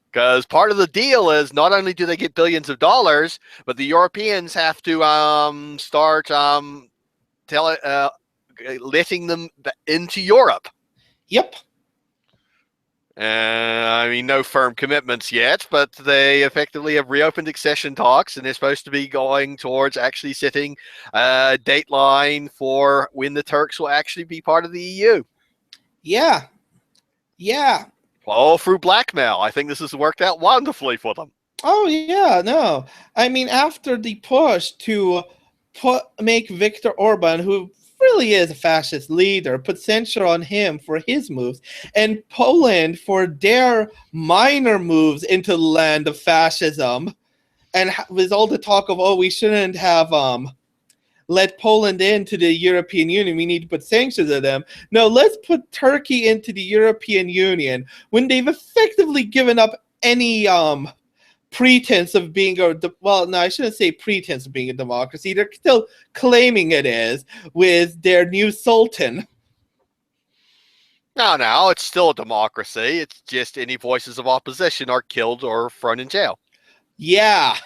Because part of the deal is not only do they get billions of dollars, but the Europeans have to start letting them into Europe. Yep. I mean, no firm commitments yet, but they effectively have reopened accession talks, and they're supposed to be going towards actually setting a dateline for when the Turks will actually be part of the EU. Yeah. Yeah. All through blackmail. I think this has worked out wonderfully for them. Oh, yeah, no. I mean, after the push to make Viktor Orban, who really is a fascist leader, put censure on him for his moves, and Poland for their minor moves into the land of fascism, and with all the talk of, oh, we shouldn't have let Poland into the European Union, we need to put sanctions on them. No, let's put Turkey into the European Union when they've effectively given up any pretense of being I shouldn't say pretense of being a democracy. They're still claiming it is with their new sultan. No, it's still a democracy. It's just any voices of opposition are killed or thrown in jail. Yeah.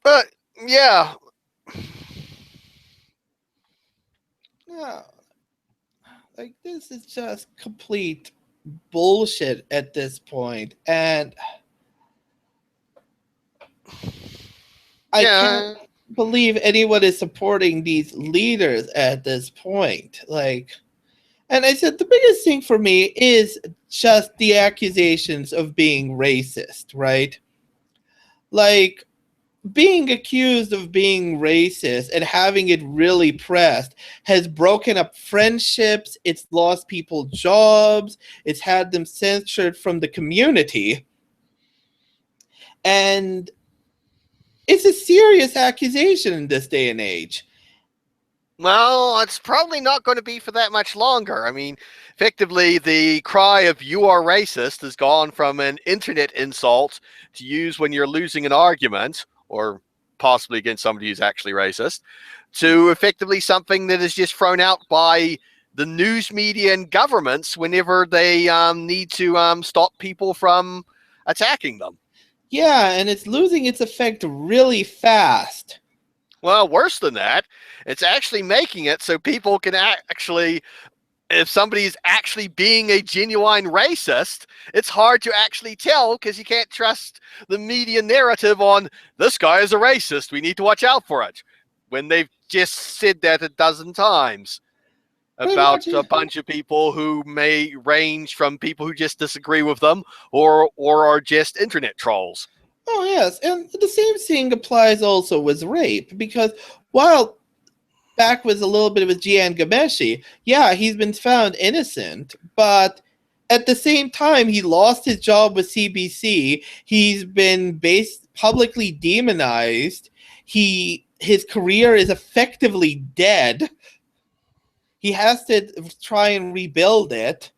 But, yeah. No. Like, this is just complete bullshit at this point. And I can't believe anyone is supporting these leaders at this point. And I said the biggest thing for me is just the accusations of being racist, right? Like, being accused of being racist and having it really pressed has broken up friendships, it's lost people jobs, it's had them censored from the community. And it's a serious accusation in this day and age. Well, it's probably not going to be for that much longer. I mean, effectively, the cry of "you are racist" has gone from an internet insult to use when you're losing an argument, or possibly against somebody who's actually racist, to effectively something that is just thrown out by the news media and governments whenever they need to stop people from attacking them. Yeah, and it's losing its effect really fast. Well, worse than that, it's actually making it so people can actually, if somebody's actually being a genuine racist, it's hard to actually tell because you can't trust the media narrative on this guy is a racist, we need to watch out for it, when they've just said that a dozen times about a bunch of people who may range from people who just disagree with them or are just internet trolls. Oh, yes, and the same thing applies also with rape, because while back with a little bit with Gian Gameshi, yeah, he's been found innocent, but at the same time, he lost his job with CBC, he's been publicly demonized, his career is effectively dead. He has to try and rebuild it.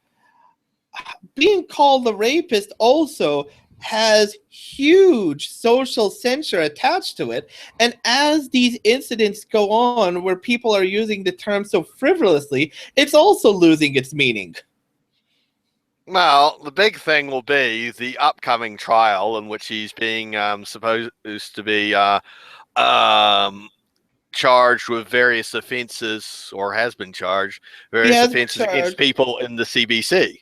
Being called a rapist also has huge social censure attached to it. And as these incidents go on where people are using the term so frivolously, it's also losing its meaning. Well, the big thing will be the upcoming trial in which he's being supposed to be um, charged with various offenses, or has been charged He various has been offenses against charged. people in the CBC.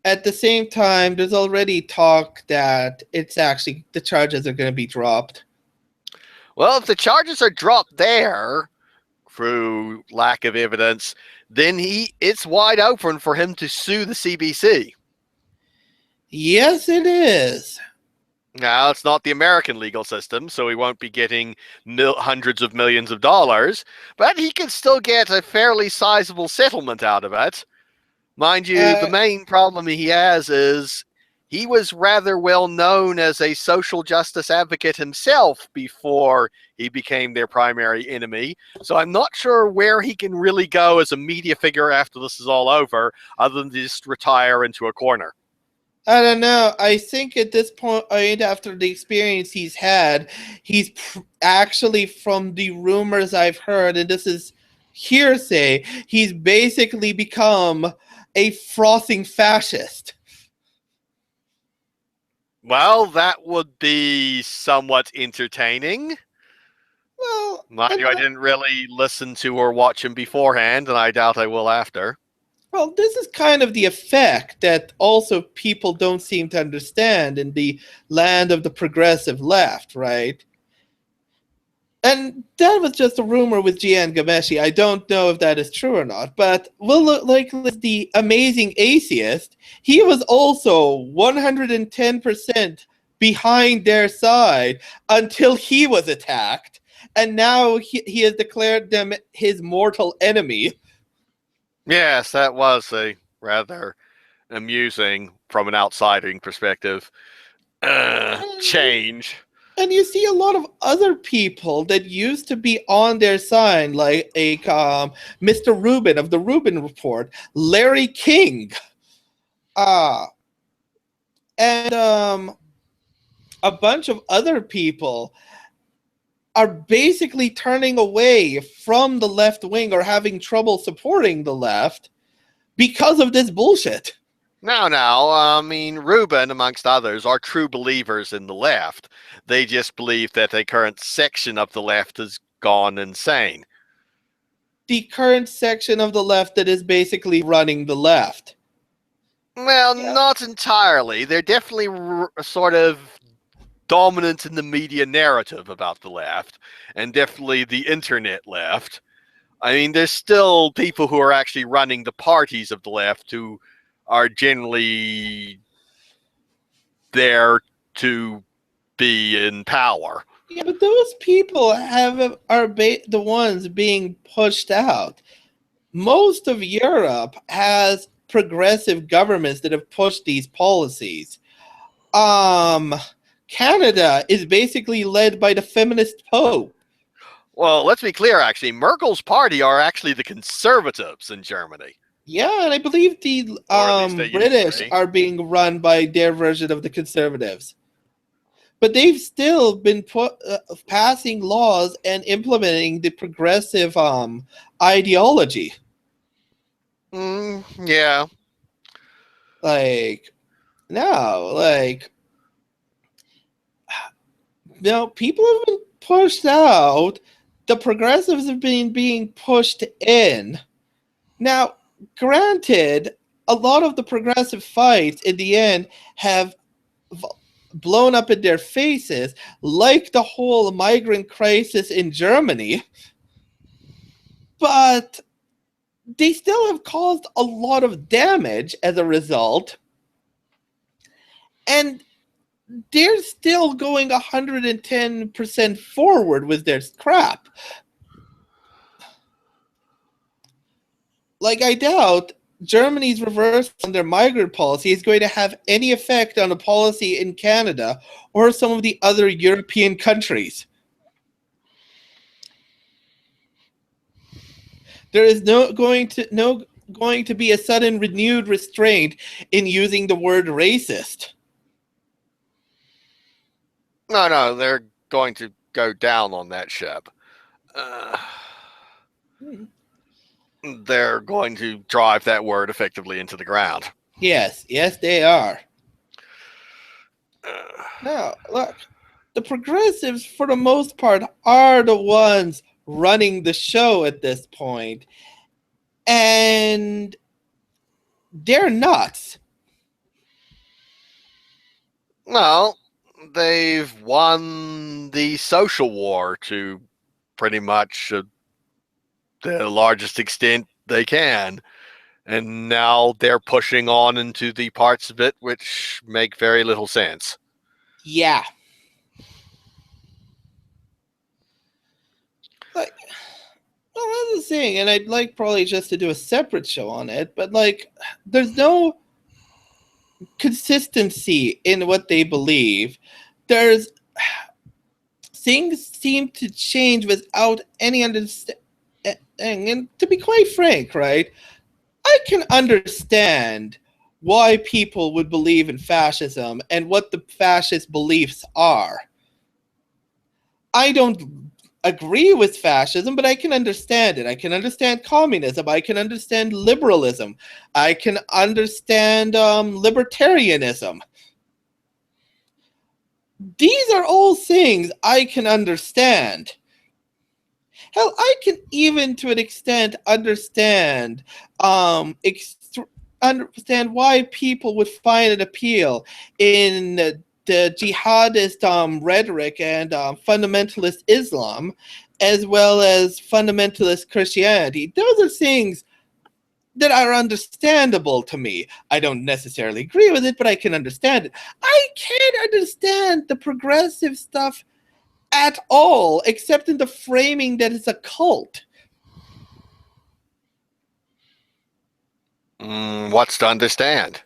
At the same time, there's already talk that it's actually the charges are going to be dropped. Well, if the charges are dropped there through lack of evidence, then it's wide open for him to sue the CBC. Yes, it is. Now, it's not the American legal system, so he won't be getting hundreds of millions of dollars, but he can still get a fairly sizable settlement out of it. Mind you, the Uh, main problem he has is he was rather well known as a social justice advocate himself before he became their primary enemy. So I'm not sure where he can really go as a media figure after this is all over, other than just retire into a corner. I don't know. I think at this point, after the experience he's had, he's actually, from the rumors I've heard, and this is hearsay, he's basically become a frothing fascist. Well, that would be somewhat entertaining. Well, Mind and you, I didn't really listen to or watch him beforehand, and I doubt I will after. well, this is kind of the effect that also people don't seem to understand in the land of the progressive left, right? And that was just a rumor with Gian Gameshi. I don't know if that is true or not. But Will like the amazing atheist, he was also 110% behind their side until he was attacked. And now he has declared them his mortal enemy. Yes, that was a rather amusing, from an outsider perspective, change. And you see a lot of other people that used to be on their side, like Mr. Rubin of the Rubin Report, Larry King, uh, and a bunch of other people are basically turning away from the left wing or having trouble supporting the left because of this bullshit. Now, I mean, Rubin, amongst others, are true believers in the left. They just believe that a current section of the left has gone insane. The current section of the left that is basically running the left. Well, Yeah. not entirely. They're definitely sort of dominant in the media narrative about the left, and definitely the internet left. I mean, there's still people who are actually running the parties of the left who are generally there to be in power. Yeah, but those people are the ones being pushed out. Most of Europe has progressive governments that have pushed these policies. Um, Canada is basically led by the feminist Pope. Well, let's be clear, actually. Merkel's party are actually the conservatives in Germany. Yeah, and I believe the Or at least they used to British be. are being run by their version of the conservatives. But they've still been passing laws and implementing the progressive ideology. Yeah. Like, no, like, people have been pushed out. The progressives have been being pushed in. Now, granted, a lot of the progressive fights in the end have blown up in their faces, like the whole migrant crisis in Germany. But they still have caused a lot of damage as a result. And they're still going 110% forward with their crap. Like, I doubt Germany's reverse on their migrant policy is going to have any effect on the policy in Canada or some of the other European countries. There is no going to be a sudden renewed restraint in using the word racist. No, no, they're going to go down on that ship. Uh, they're going to drive that word effectively into the ground. Yes, yes, they are. Uh, Now, look, the progressives, for the most part, are the ones running the show at this point, and they're nuts. well, they've won the social war to pretty much the largest extent they can. And now they're pushing on into the parts of it which make very little sense. Yeah. Like, well, that's the thing, and I'd like probably just to do a separate show on it, but like, there's no consistency in what they believe. There's things seem to change without any understanding. And to be quite frank, right, I can understand why people would believe in fascism and what the fascist beliefs are. I don't agree with fascism, but I can understand it. I can understand communism. I can understand liberalism. I can understand libertarianism. These are all things I can understand. Hell, I can even, to an extent, understand why people would find an appeal in the jihadist rhetoric and fundamentalist Islam, as well as fundamentalist Christianity. Those are things that are understandable to me. I don't necessarily agree with it, but I can understand it. I can't understand the progressive stuff at all, except in the framing that it's a cult. What's to understand?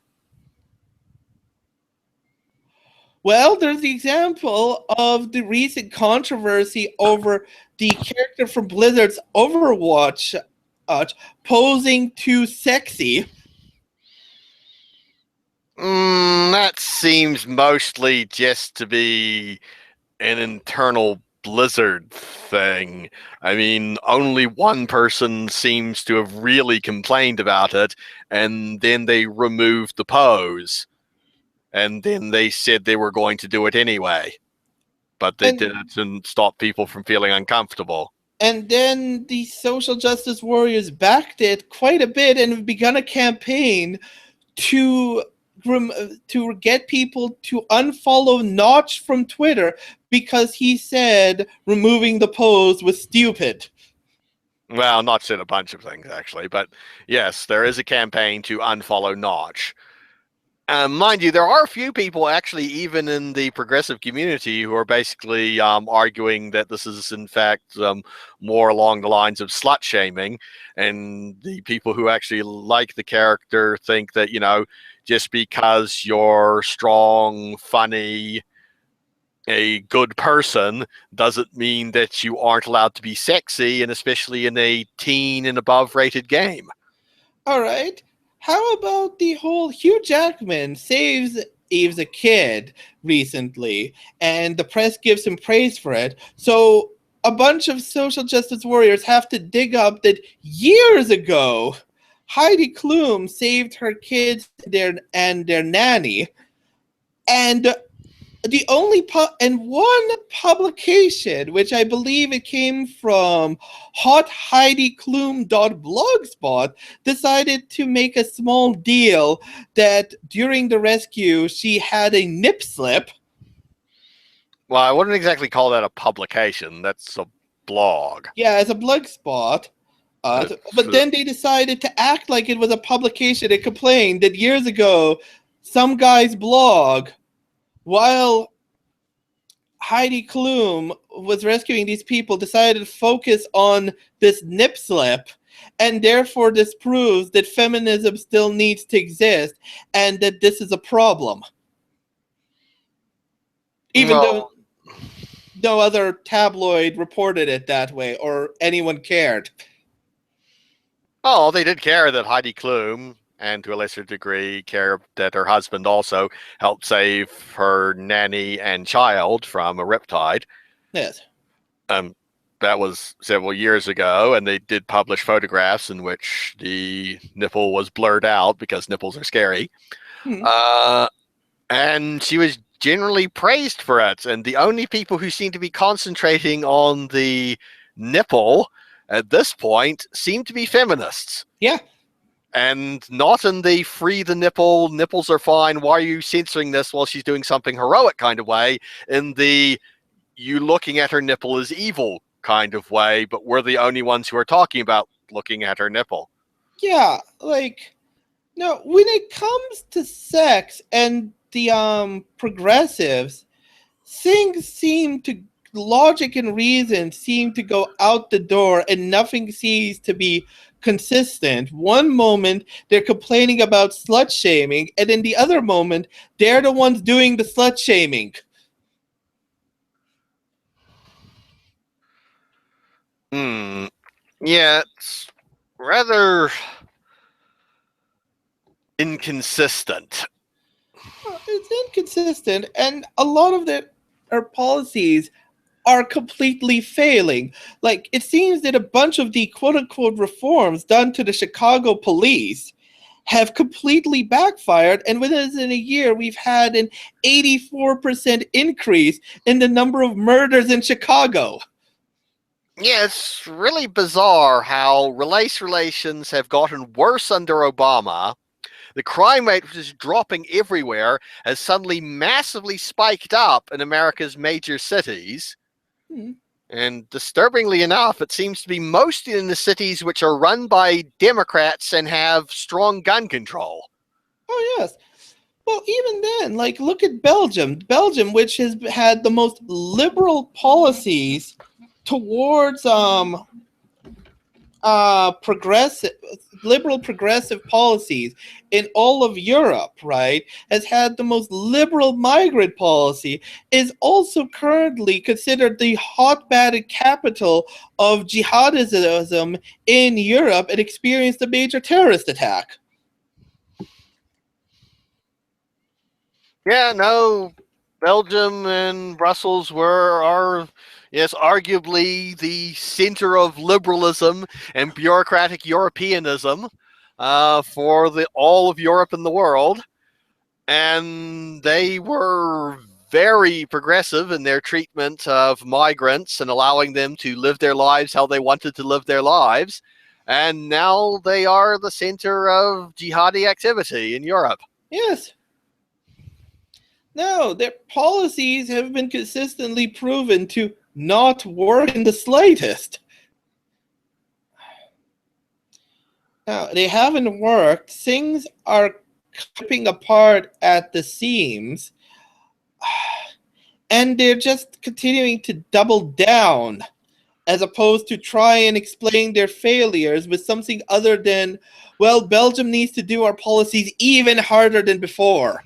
Well, there's the example of the recent controversy over the character from Blizzard's Overwatch posing too sexy. That seems mostly just to be an internal Blizzard thing. I mean, only one person seems to have really complained about it, and then they removed the pose. And then they said they were going to do it anyway. But they did And it to stop people from feeling uncomfortable. and then the social justice warriors backed it quite a bit and have begun a campaign to to get people to unfollow Notch from Twitter because he said removing the pose was stupid. Well, Notch said a bunch of things, actually. But yes, there is a campaign to unfollow Notch. Mind you, there are a few people actually, even in the progressive community, who are basically arguing that this is, in fact, more along the lines of slut shaming. And the people who actually like the character think that, just because you're strong, funny, a good person doesn't mean that you aren't allowed to be sexy, and especially in a teen and above rated game. All right. How about the whole Hugh Jackman saves Eve's a kid recently, and the press gives him praise for it. So a bunch of social justice warriors have to dig up that years ago, Heidi Klum saved her kids and their nanny, and the only and one publication, which I believe it came from hotheidiklum.blogspot, decided to make a small deal that during the rescue she had a nip slip. Well, I wouldn't exactly call that a publication. That's a blog. Yeah, as a blog spot. But then they decided to act like it was a publication and complained that years ago some guy's blog, while Heidi Klum was rescuing these people, decided to focus on this nip slip, and therefore this proves that feminism still needs to exist and that this is a problem. Even though Well, no other tabloid reported it that way or anyone cared. Oh, they did care that Heidi Klum, and to a lesser degree, care that her husband also helped save her nanny and child from a riptide. Yes. Um, that was several years ago, and they did publish photographs in which the nipple was blurred out because nipples are scary. Hmm. Uh, and she was generally praised for it. And the only people who seem to be concentrating on the nipple at this point seem to be feminists. Yeah. And not in the free the nipple, nipples are fine, why are you censoring this while she's doing something heroic kind of way, in the you looking at her nipple is evil kind of way, but we're the only ones who are talking about looking at her nipple. Yeah. Like, no, when it comes to sex and the progressives, things seem to logic and reason seem to go out the door and nothing seems to be consistent. One moment they're complaining about slut shaming, and in the other moment they're the ones doing the slut shaming. Hmm. Yeah, it's rather inconsistent. It's inconsistent, and a lot of their policies are completely failing. Like, it seems that a bunch of the quote unquote reforms done to the Chicago police have completely backfired, and within a year, we've had an 84% increase in the number of murders in Chicago. Yeah, it's really bizarre how race relations have gotten worse under Obama. The crime rate, which is dropping everywhere, has suddenly massively spiked up in America's major cities. Hmm. And disturbingly enough, it seems to be mostly in the cities which are run by Democrats and have strong gun control. Oh, yes. Well, even then, like, look at Belgium. Belgium, which has had the most liberal policies towards progressive liberal progressive policies in all of Europe, right, has had the most liberal migrant policy, is also currently considered the hotbed capital of jihadism in Europe, and experienced a major terrorist attack. Yeah, no, Belgium and Brussels are yes, arguably the center of liberalism and bureaucratic Europeanism for the all of Europe and the world, and they were very progressive in their treatment of migrants and allowing them to live their lives how they wanted to live their lives. And now they are the center of jihadi activity in Europe. Yes. No, their policies have been consistently proven to not work in the slightest. Now, they haven't worked. Things are clipping apart at the seams, and they're just continuing to double down as opposed to try and explain their failures with something other than, well, Belgium needs to do our policies even harder than before.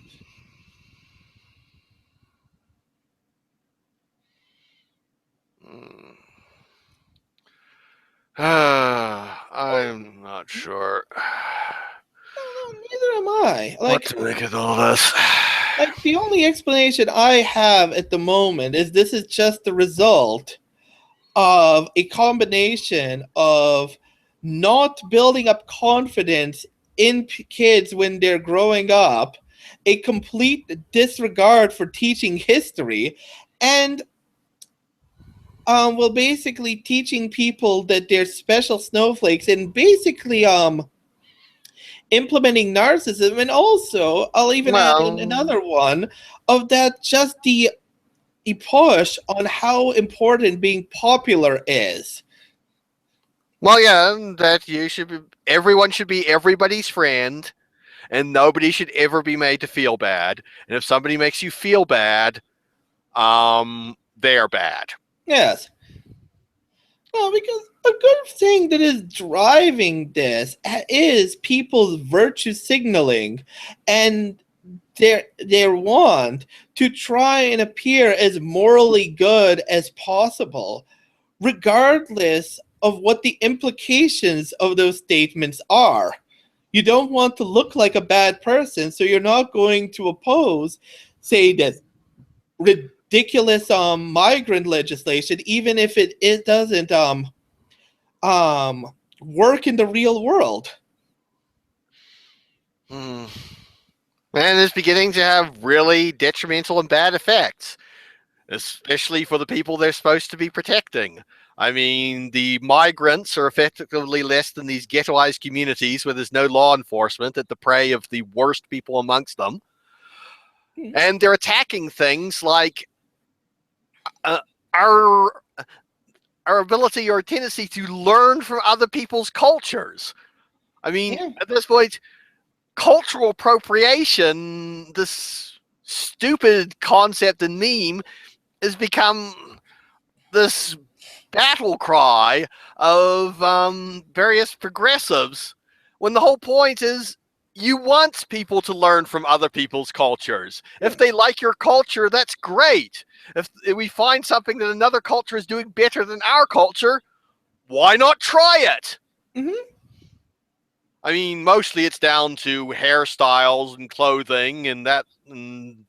Mm. I'm not sure No, neither am I. what Like, to make of all this. the only explanation I have at the moment is this is just the result of a combination of not building up confidence in kids when they're growing up, a complete disregard for teaching history, and well, basically teaching people that they're special snowflakes, and basically implementing narcissism. And also, I'll even add in Well, another one of that, just the push on how important being popular is. well, yeah, that you should be. Everyone should be everybody's friend, and nobody should ever be made to feel bad. And if somebody makes you feel bad, they're bad. Yes. Well, because a good thing that is driving this is people's virtue signaling and their want to try and appear as morally good as possible, regardless of what the implications of those statements are. You don't want to look like a bad person, so you're not going to oppose, say, this ridiculous migrant legislation, even if it doesn't um work in the real world. Hmm. And it's beginning to have really detrimental and bad effects, especially for the people they're supposed to be protecting. I mean, the migrants are effectively less than these ghettoized communities where there's no law enforcement at the prey of the worst people amongst them. And they're attacking things like uh, our our ability or tendency to learn from other people's cultures. I mean, Yeah. at this point, cultural appropriation, this stupid concept and meme, has become this battle cry of various progressives when the whole point is you want people to learn from other people's cultures. If they like your culture, that's great. If we find something that another culture is doing better than our culture, why not try it? Mm-hmm. I mean, mostly it's down to hairstyles and clothing and that and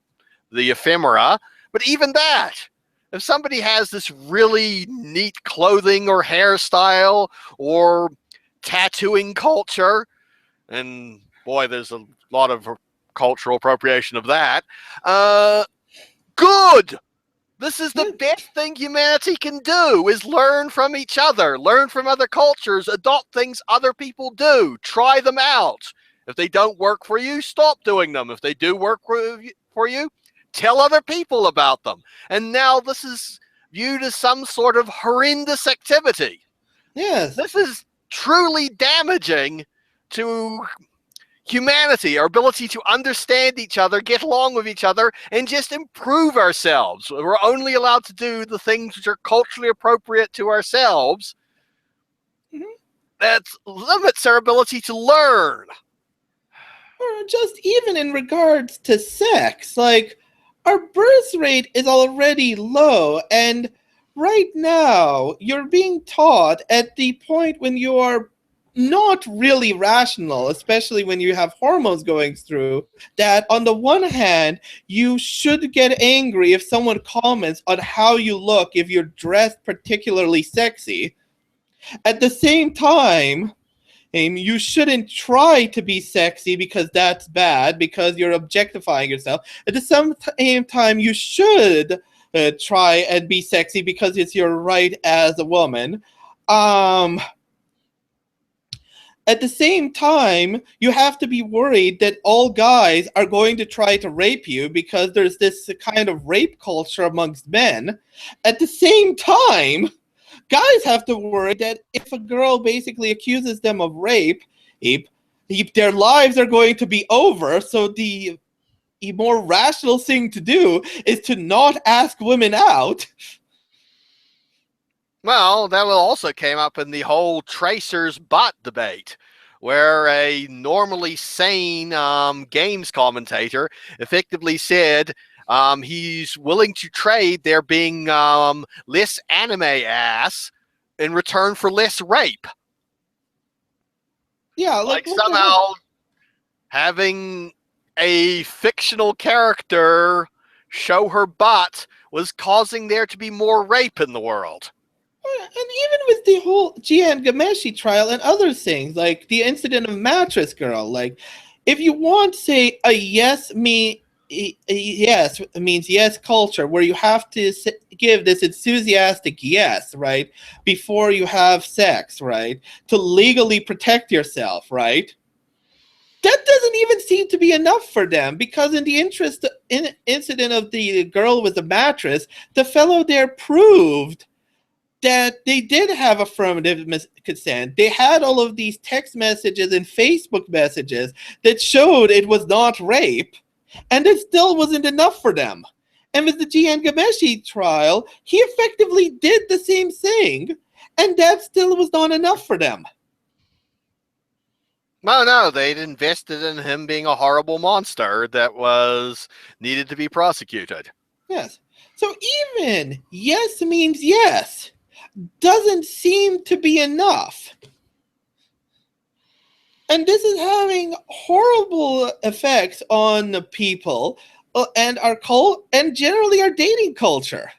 the ephemera. But even that, if somebody has this really neat clothing or hairstyle or tattooing culture, and boy, there's a lot of cultural appropriation of that, good. This is the Yeah. best thing humanity can do is learn from each other, learn from other cultures, adopt things other people do, try them out. If they don't work for you, stop doing them. If they do work for you, tell other people about them. And now this is viewed as some sort of horrendous activity. Yes. This is truly damaging to humanity, our ability to understand each other, get along with each other, and just improve ourselves. We're only allowed to do the things which are culturally appropriate to ourselves. Mm-hmm. That limits our ability to learn. Or just even in regards to sex, like our birth rate is already low, and right now you're being taught at the point when you are not really rational, especially when you have hormones going through, that on the one hand, you should get angry if someone comments on how you look if you're dressed particularly sexy. At the same time, you shouldn't try to be sexy because that's bad, because you're objectifying yourself. At the same time, you should try and be sexy because it's your right as a woman. Um, at the same time, you have to be worried that all guys are going to try to rape you because there's this kind of rape culture amongst men. At the same time, guys have to worry that if a girl basically accuses them of rape, their lives are going to be over. So the more rational thing to do is to not ask women out. Well, that will also came up in the whole Tracer's bot debate, where a normally sane games commentator effectively said he's willing to trade there being less anime ass in return for less rape. Yeah, like Like what the heck? somehow having a fictional character show her butt was causing there to be more rape in the world. And even with the whole Jian Gameshi trial and other things, like the incident of Mattress Girl, like if you want, say, a yes means yes culture, where you have to give this enthusiastic yes, right, before you have sex, right, to legally protect yourself, right? That doesn't even seem to be enough for them, because in the incident of the girl with the mattress, the fellow there proved that they did have affirmative consent. They had all of these text messages and Facebook messages that showed it was not rape, and it still wasn't enough for them. And with the Jian Gameshi trial, he effectively did the same thing, and that still was not enough for them. No, they'd invested in him being a horrible monster that was needed to be prosecuted. Yes. So even yes means yes. doesn't seem to be enough. And this is having horrible effects on people and our and generally our dating culture.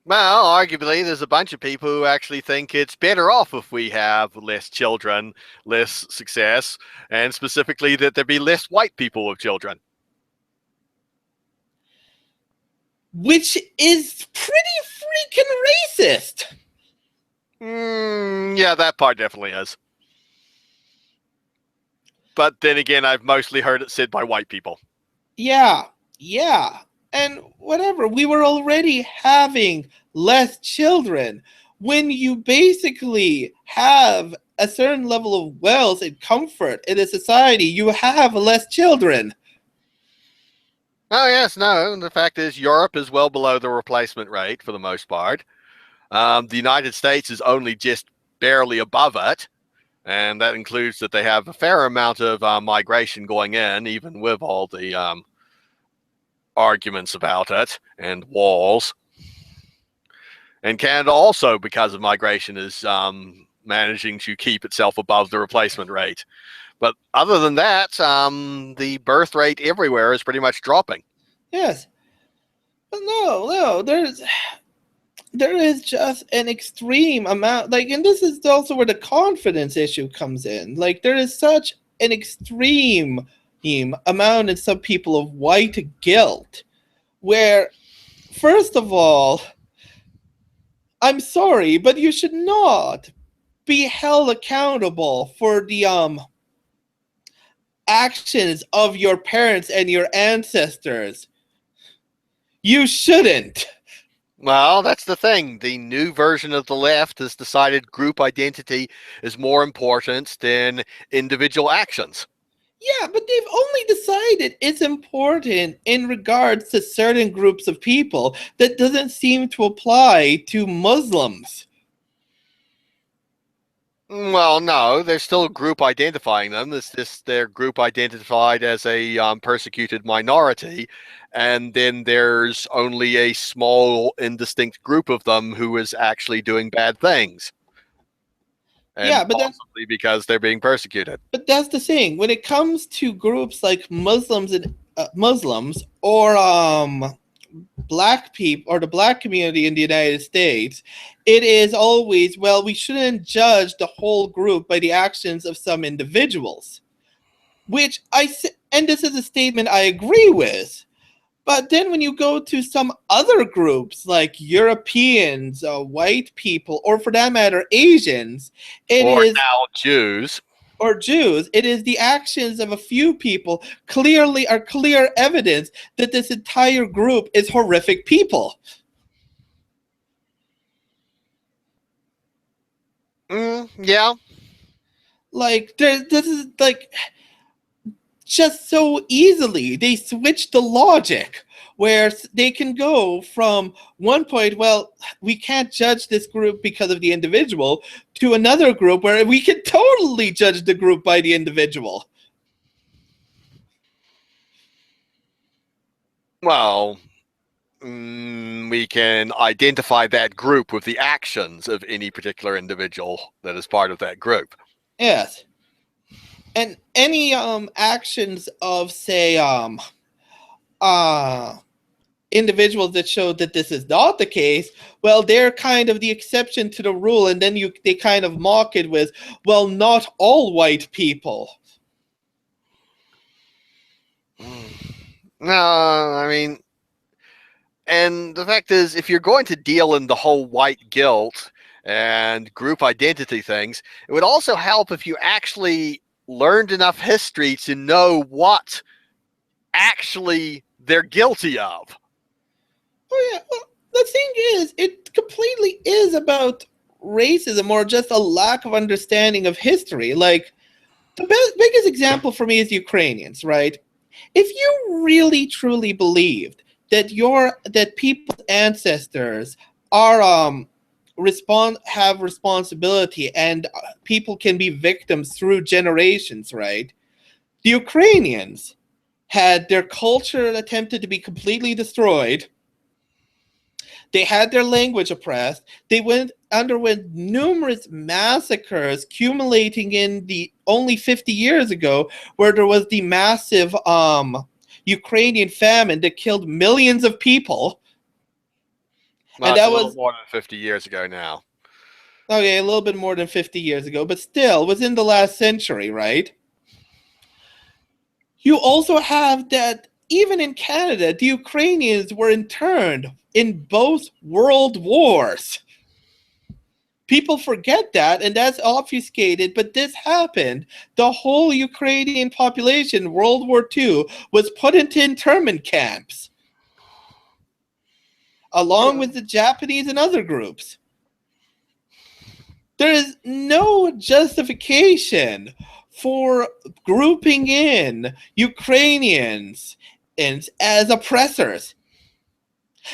Well, arguably, there's a bunch of people who actually think it's better off if we have less children, less success, and specifically that there be less white people with children. Which is pretty freaking racist. Yeah, that part definitely is. But then again, I've mostly heard it said by white people. Yeah. And whatever, we were already having less children. When you basically have a certain level of wealth and comfort in a society, you have less children. Oh, yes, no. The fact is, Europe is well below the replacement rate for the most part. The United States is only just barely above it. And that includes that they have a fair amount of migration going in, even with all the arguments about it and walls. And Canada also, because of migration, is managing to keep itself above the replacement rate. But other than that, the birth rate everywhere is pretty much dropping. Yes. But no, there is just an extreme amount, like, and this is also where the confidence issue comes in. Like, there is such an extreme amount in some people of white guilt, where, first of all, I'm sorry, but you should not be held accountable for the actions of your parents and your ancestors. You shouldn't. Well, that's the thing. The new version of the left has decided group identity is more important than individual actions. Yeah, but they've only decided it's important in regards to certain groups of people. That doesn't seem to apply to Muslims. Well, no, they're still group identifying them. It's just they're group identified as a persecuted minority, and then there's only a small, indistinct group of them who is actually doing bad things, and Yeah, possibly because they're being persecuted. but that's the thing. When it comes to groups like Muslims and Muslims or black people or the black community in the United States, it is always, well, we shouldn't judge the whole group by the actions of some individuals, which and this is a statement I agree with. But then when you go to some other groups like Europeans, white people, or for that matter, Asians, it Or is, now Jews. or Jews, it is the actions of a few people clear evidence that this entire group is horrific people. Yeah. Like, this is like just so easily they switch the logic where they can go from one point, well, we can't judge this group because of the individual, to another group where we can totally judge the group by the individual. Well, we can identify that group with the actions of any particular individual that is part of that group. Yes. And any actions of, say, individuals that show that this is not the case, well, they're kind of the exception to the rule, and then they kind of mock it with, well, not all white people. No, I mean, and the fact is, if you're going to deal in the whole white guilt and group identity things, it would also help if you actually learned enough history to know what actually they're guilty of. Oh yeah, well, the thing is, it completely is about racism or just a lack of understanding of history. Like, the biggest example for me is Ukrainians, right? If you really truly believed that people's ancestors are have responsibility and people can be victims through generations, right? The Ukrainians had their culture attempted to be completely destroyed. They had their language oppressed. They underwent numerous massacres, accumulating in the only 50 years ago, where there was the massive Ukrainian famine that killed millions of people. Well, And it's that a little was more than 50 years ago now. okay, a little bit more than 50 years ago, but still was in the last century, right? You also have that even in Canada, the Ukrainians were interned in both world wars. People forget that, and that's obfuscated, but this happened. The whole Ukrainian population, World War II, was put into internment camps, along with the Japanese and other groups. There is no justification for grouping in Ukrainians as oppressors,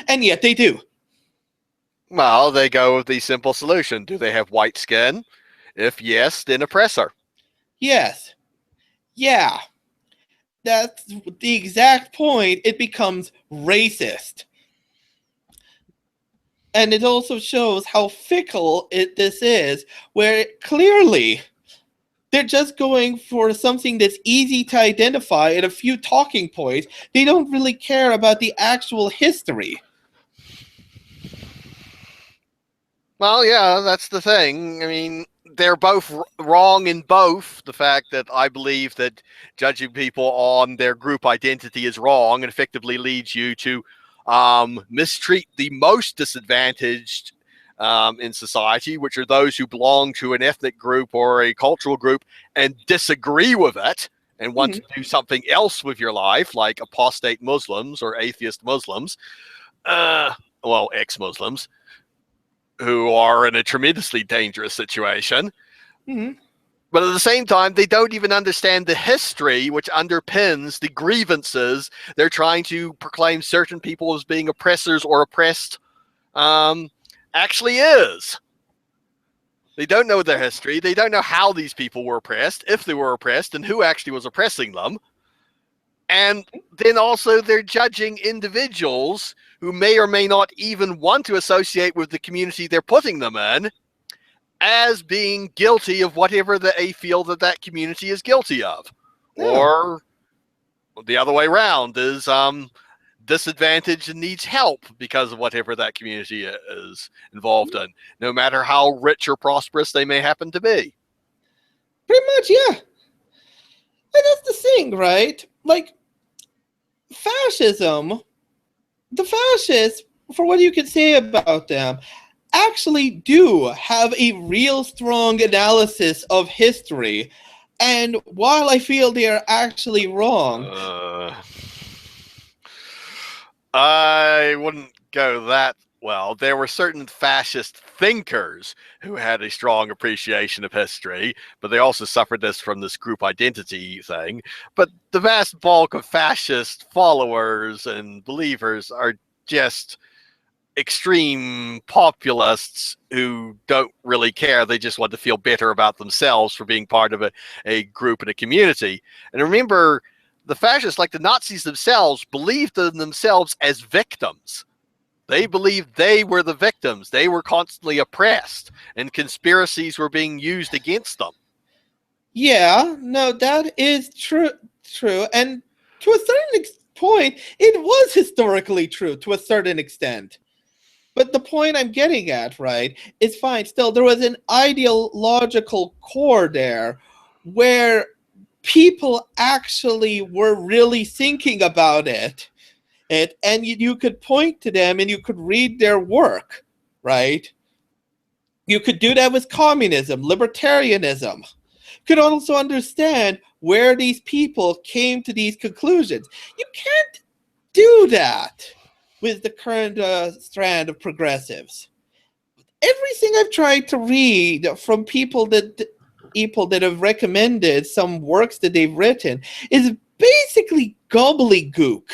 and yet they do. Well, they go with the simple solution. Do they have white skin? If yes, then oppressor. Yes. Yeah. That's the exact point. It becomes racist. And it also shows how fickle this is, where clearly they're just going for something that's easy to identify and a few talking points. They don't really care about the actual history. Well, yeah, that's the thing. I mean, they're both wrong in both. The fact that I believe that judging people on their group identity is wrong and effectively leads you to mistreat the most disadvantaged in society, which are those who belong to an ethnic group or a cultural group and disagree with it and want to do something else with your life, like apostate Muslims or atheist Muslims, well, ex-Muslims, who are in a tremendously dangerous situation. Mm-hmm. But at the same time, they don't even understand the history which underpins the grievances they're trying to proclaim certain people as being oppressors or oppressed actually is. They don't know their history. They don't know how these people were oppressed, if they were oppressed, and who actually was oppressing them. And then also they're judging individuals who may or may not even want to associate with the community they're putting them in as being guilty of whatever they feel that that community is guilty of. Yeah. Or the other way around is disadvantaged and needs help because of whatever that community is involved in, no matter how rich or prosperous they may happen to be. Pretty much, yeah. And that's the thing, right? Like, fascism, the fascists, for what you can say about them, actually do have a real strong analysis of history. And while I feel they are actually wrong, I wouldn't go that well. There were certain fascist thinkers who had a strong appreciation of history, but they also suffered this from this group identity thing. But the vast bulk of fascist followers and believers are just extreme populists who don't really care. They just want to feel better about themselves for being part of a group and a community. And remember, the fascists, like the Nazis themselves, believed in themselves as victims. They believed they were the victims. They were constantly oppressed, and conspiracies were being used against them. yeah, no, that is true. And to a certain point, it was historically true to a certain extent. But the point I'm getting at, right, is fine. Still, there was an ideological core there where people actually were really thinking about it. And you could point to them and you could read their work, right? You could do that with communism, libertarianism. You could also understand where these people came to these conclusions. You can't do that with the current strand of progressives. Everything I've tried to read from people that have recommended some works that they've written is basically gobbledygook.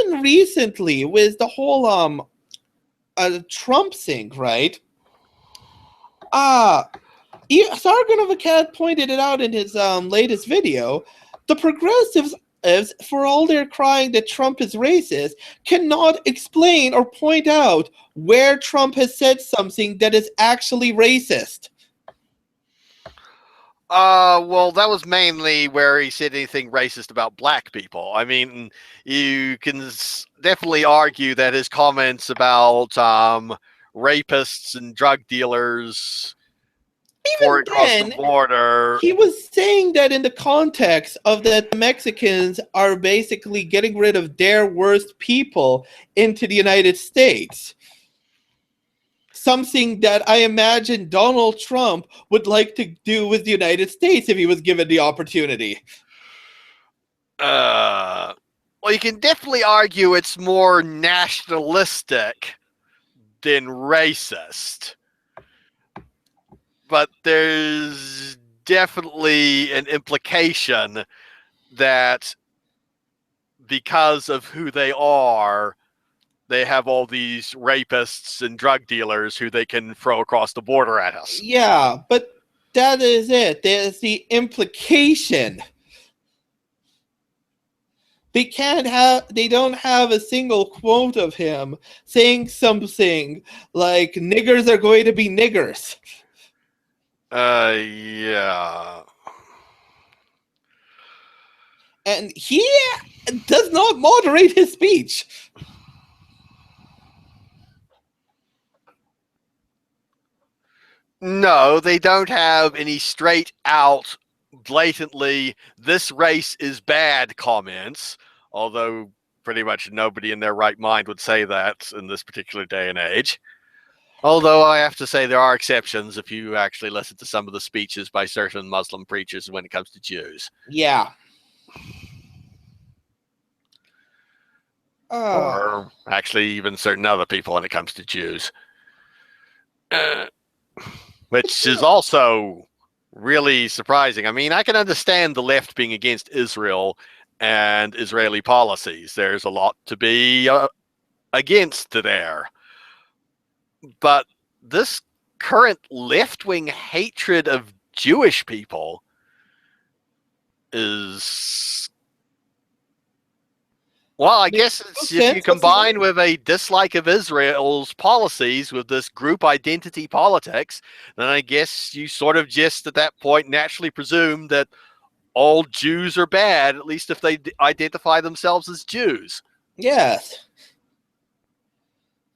Even recently, with the whole Trump thing, right? Sargon of Akkad pointed it out in his latest video. The progressives conservatives, for all their crying that Trump is racist, cannot explain or point out where Trump has said something that is actually racist. Well, that was mainly where he said anything racist about black people. I mean, you can definitely argue that his comments about rapists and drug dealers for Even across the then, border. he was saying that in the context of that the Mexicans are basically getting rid of their worst people into the United States. Something that I imagine Donald Trump would like to do with the United States if he was given the opportunity. Well, you can definitely argue it's more nationalistic than racist. But there's definitely an implication that because of who they are, they have all these rapists and drug dealers who they can throw across the border at us. Yeah, but that is it. There's the implication. They don't have a single quote of him saying something like niggers are going to be niggers. Yeah. And he does not moderate his speech. No, they don't have any straight out, blatantly, this race is bad comments, although pretty much nobody in their right mind would say that in this particular day and age. Although I have to say there are exceptions if you actually listen to some of the speeches by certain Muslim preachers when it comes to Jews. Yeah. Or actually even certain other people when it comes to Jews. Which is also really surprising. I mean, I can understand the left being against Israel and Israeli policies. There's a lot to be against there. But this current left-wing hatred of Jewish people is... Well, I guess it's, if you combine with a dislike of Israel's policies with this group identity politics, then I guess you sort of just at that point naturally presume that all Jews are bad, at least if they identify themselves as Jews. Yes.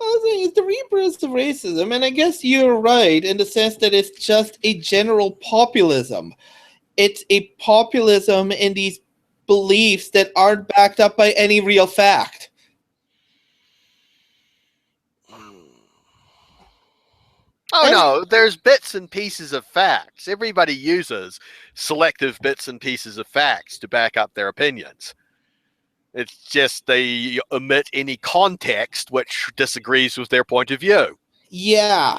I was saying, it's the rebirth of racism, and I guess you're right in the sense that it's just a general populism. It's a populism in these beliefs that aren't backed up by any real fact. Oh, no, there's bits and pieces of facts. Everybody uses selective bits and pieces of facts to back up their opinions. It's just they omit any context which disagrees with their point of view. Yeah.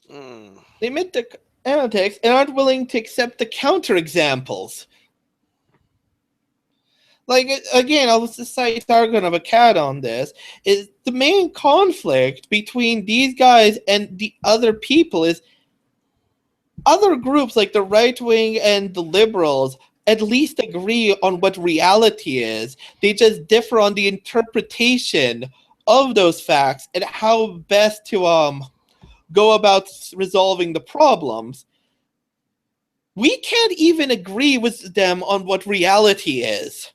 They omit the context and aren't willing to accept the counterexamples. Like, again, I'll just cite Sargon of Akkad on this, is the main conflict between these guys and the other people is other groups like the right wing and the liberals at least agree on what reality is. They just differ on the interpretation of those facts and how best to go about resolving the problems. We can't even agree with them on what reality is.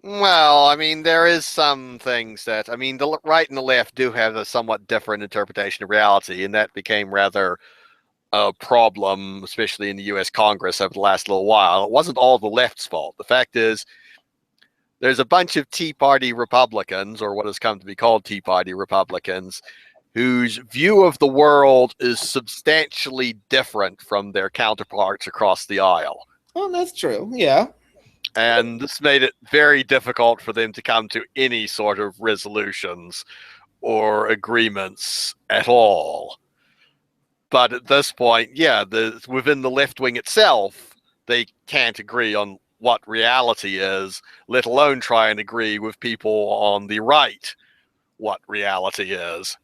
Well, I mean, there is some things that, I mean, the right and the left do have a somewhat different interpretation of reality, and that became rather a problem, especially in the U.S. Congress over the last little while. It wasn't all the left's fault. The fact is, there's a bunch of Tea Party Republicans, or what has come to be called Tea Party Republicans, whose view of the world is substantially different from their counterparts across the aisle. Oh, that's true. Yeah. And this made it very difficult for them to come to any sort of resolutions or agreements at all. But at this point, yeah, within the left wing itself, they can't agree on what reality is, let alone try and agree with people on the right what reality is.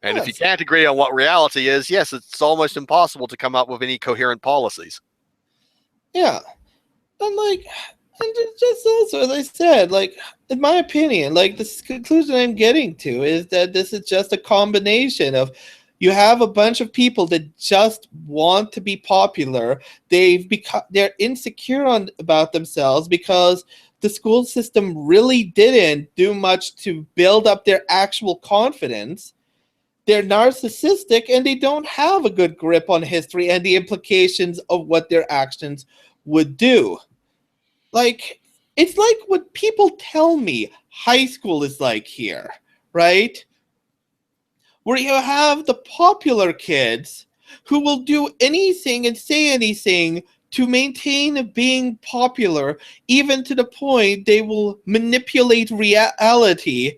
And if you Yes. can't agree on what reality is, yes, it's almost impossible to come up with any coherent policies. Yeah. And like, and just also, as I said, like, in my opinion, like, this conclusion I'm getting to is that this is just a combination of you have a bunch of people that just want to be popular. They're insecure about themselves because the school system really didn't do much to build up their actual confidence. They're narcissistic and they don't have a good grip on history and the implications of what their actions would do. Like, it's like what people tell me high school is like here, right? Where you have the popular kids who will do anything and say anything to maintain being popular, even to the point they will manipulate reality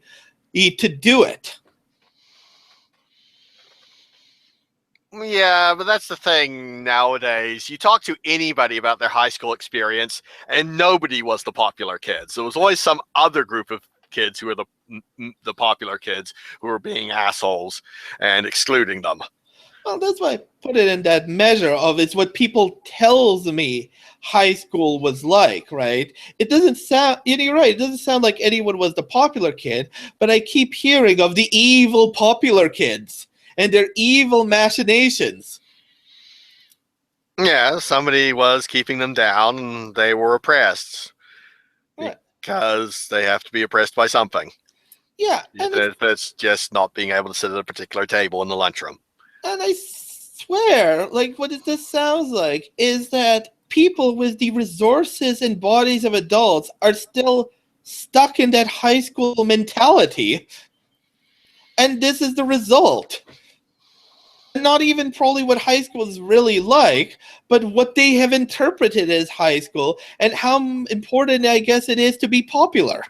to do it. Yeah, but that's the thing nowadays. You talk to anybody about their high school experience, and nobody was the popular kids. There was always some other group of kids who were the popular kids who were being assholes and excluding them. Well, that's why I put it in that measure of it's what people tells me high school was like, right? It doesn't sound, you're right, it doesn't sound like anyone was the popular kid, but I keep hearing of the evil popular kids and their evil machinations. Yeah, somebody was keeping them down, and they were oppressed Right. because they have to be oppressed by something. Yeah, and Even if it's just not being able to sit at a particular table in the lunchroom. I swear, like what this sounds like is that people with the resources and bodies of adults are still stuck in that high school mentality, and this is the result. Not even probably what high school is really like, but what they have interpreted as high school and how important I guess it is to be popular.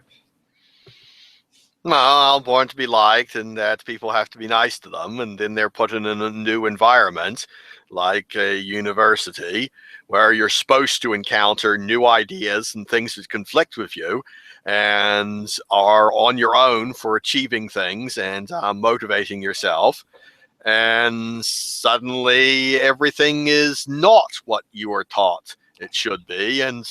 Well, born to be liked, and that people have to be nice to them, and then they're put in a new environment, like a university, where you're supposed to encounter new ideas and things that conflict with you, and are on your own for achieving things and motivating yourself. And suddenly, everything is not what you were taught it should be, and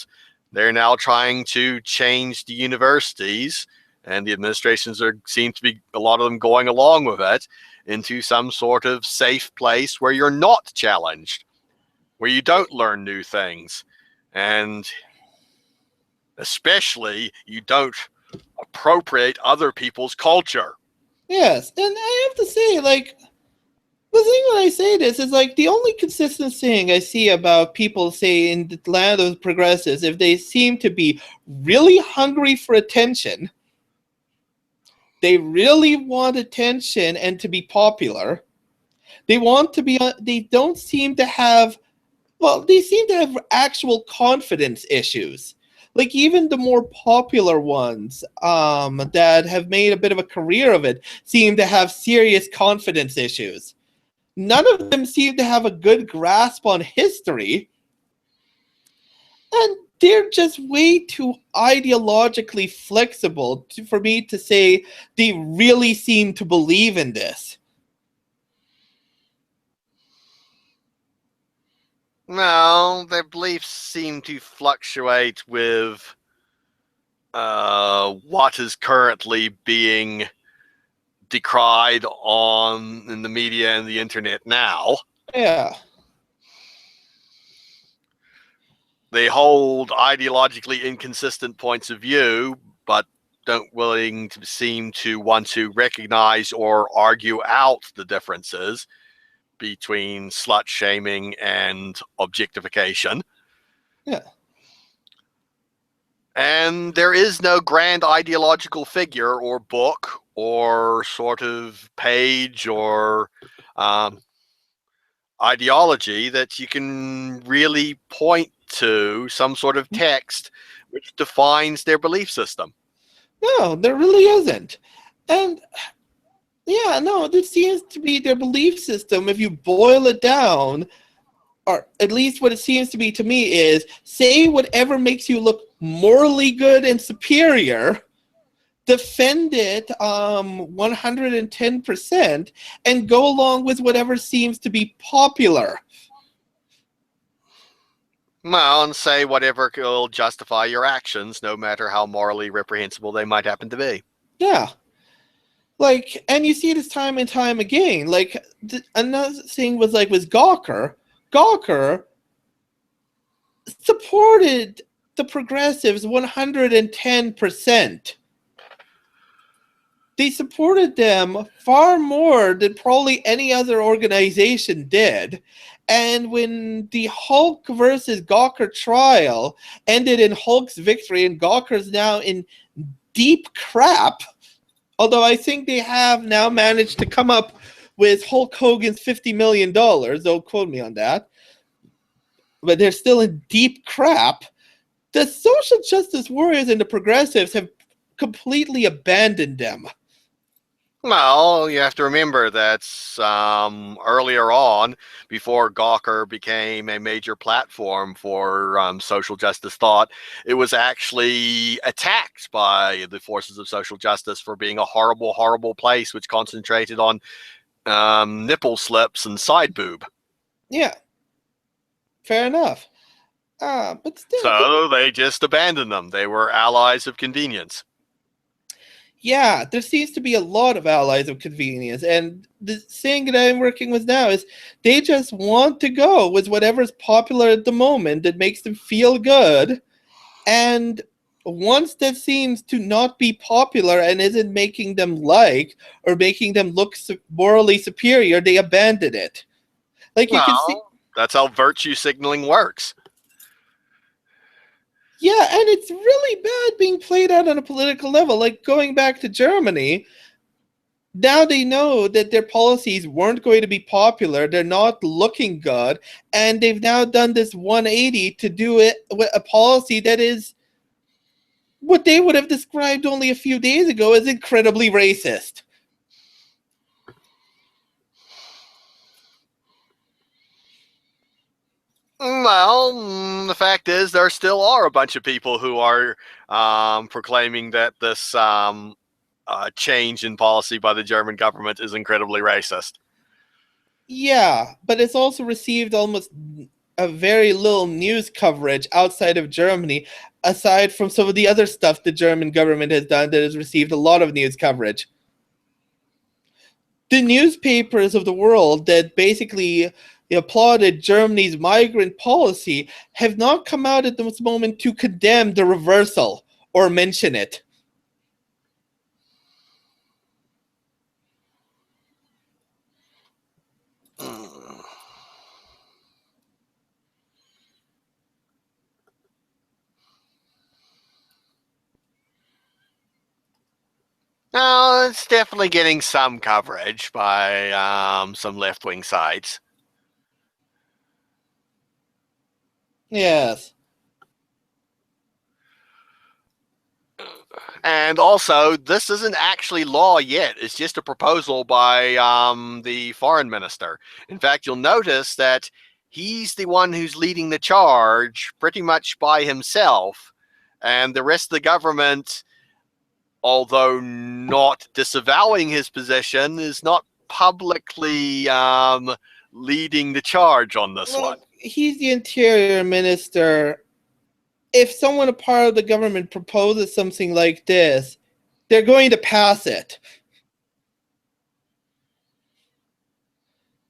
they're now trying to change the universities, and the administrations seem to be, a lot of them, going along with it, into some sort of safe place where you're not challenged, where you don't learn new things, and especially you don't appropriate other people's culture. Yes, and I have to say, like, the thing when I say this is like the only consistent thing I see about people say in the land of progressives, if they seem to be really hungry for attention, they really want attention and to be popular. They want to be. They don't seem to have. Well, they seem to have actual confidence issues. Like even the more popular ones, that have made a bit of a career of it, seem to have serious confidence issues. None of them seem to have a good grasp on history, and they're just way too ideologically flexible for me to say they really seem to believe in this. No, their beliefs seem to fluctuate with what is currently being decried on in the media and the internet now. Yeah. They hold ideologically inconsistent points of view, but don't willing to seem to want to recognize or argue out the differences between slut shaming and objectification. Yeah. And there is no grand ideological figure or book or sort of page or ideology that you can really point to, some sort of text which defines their belief system. No, there really isn't. And yeah, no, this seems to be their belief system. If you boil it down, or at least what it seems to be to me, is say whatever makes you look morally good and superior, defend it 110% and go along with whatever seems to be popular. Well, and say whatever will justify your actions, no matter how morally reprehensible they might happen to be. Yeah. Like, and you see this time and time again. Like, another thing was like with Gawker. Gawker supported the progressives 110%. They supported them far more than probably any other organization did. And when the Hulk versus Gawker trial ended in Hulk's victory, and Gawker's now in deep crap, although I think they have now managed to come up with Hulk Hogan's $50 million, don't quote me on that, but they're still in deep crap. The social justice warriors and the progressives have completely abandoned them. Well, you have to remember that's earlier on, before Gawker became a major platform for social justice thought, it was actually attacked by the forces of social justice for being a horrible, horrible place which concentrated on nipple slips and side boob. Yeah, fair enough. But still, So they just abandoned them. They were allies of convenience. yeah, there seems to be a lot of allies of convenience. And the thing that I'm working with now is they just want to go with whatever's popular at the moment that makes them feel good. And once that seems to not be popular and isn't making them like or making them look morally superior, they abandon it. Like you can see. Well, that's how virtue signaling works. Yeah, and it's really bad being played out on a political level. Like going back to Germany, now they know that their policies weren't going to be popular. They're not looking good. And they've now done this 180 to do it with a policy that is what they would have described only a few days ago as incredibly racist. Well, the fact is, there still are a bunch of people who are proclaiming that this change in policy by the German government is incredibly racist. Yeah, but it's also received almost a very little news coverage outside of Germany, aside from some of the other stuff the German government has done that has received a lot of news coverage. The newspapers of the world that basically applauded Germany's migrant policy have not come out at this moment to condemn the reversal or mention it. No, it's definitely getting some coverage by some left-wing sites. Yes. And also, this isn't actually law yet. It's just a proposal by the foreign minister. In fact, you'll notice that he's the one who's leading the charge pretty much by himself. And the rest of the government, although not disavowing his position, is not publicly leading the charge on this one. He's the interior minister. If someone a part of the government proposes something like this, they're going to pass it.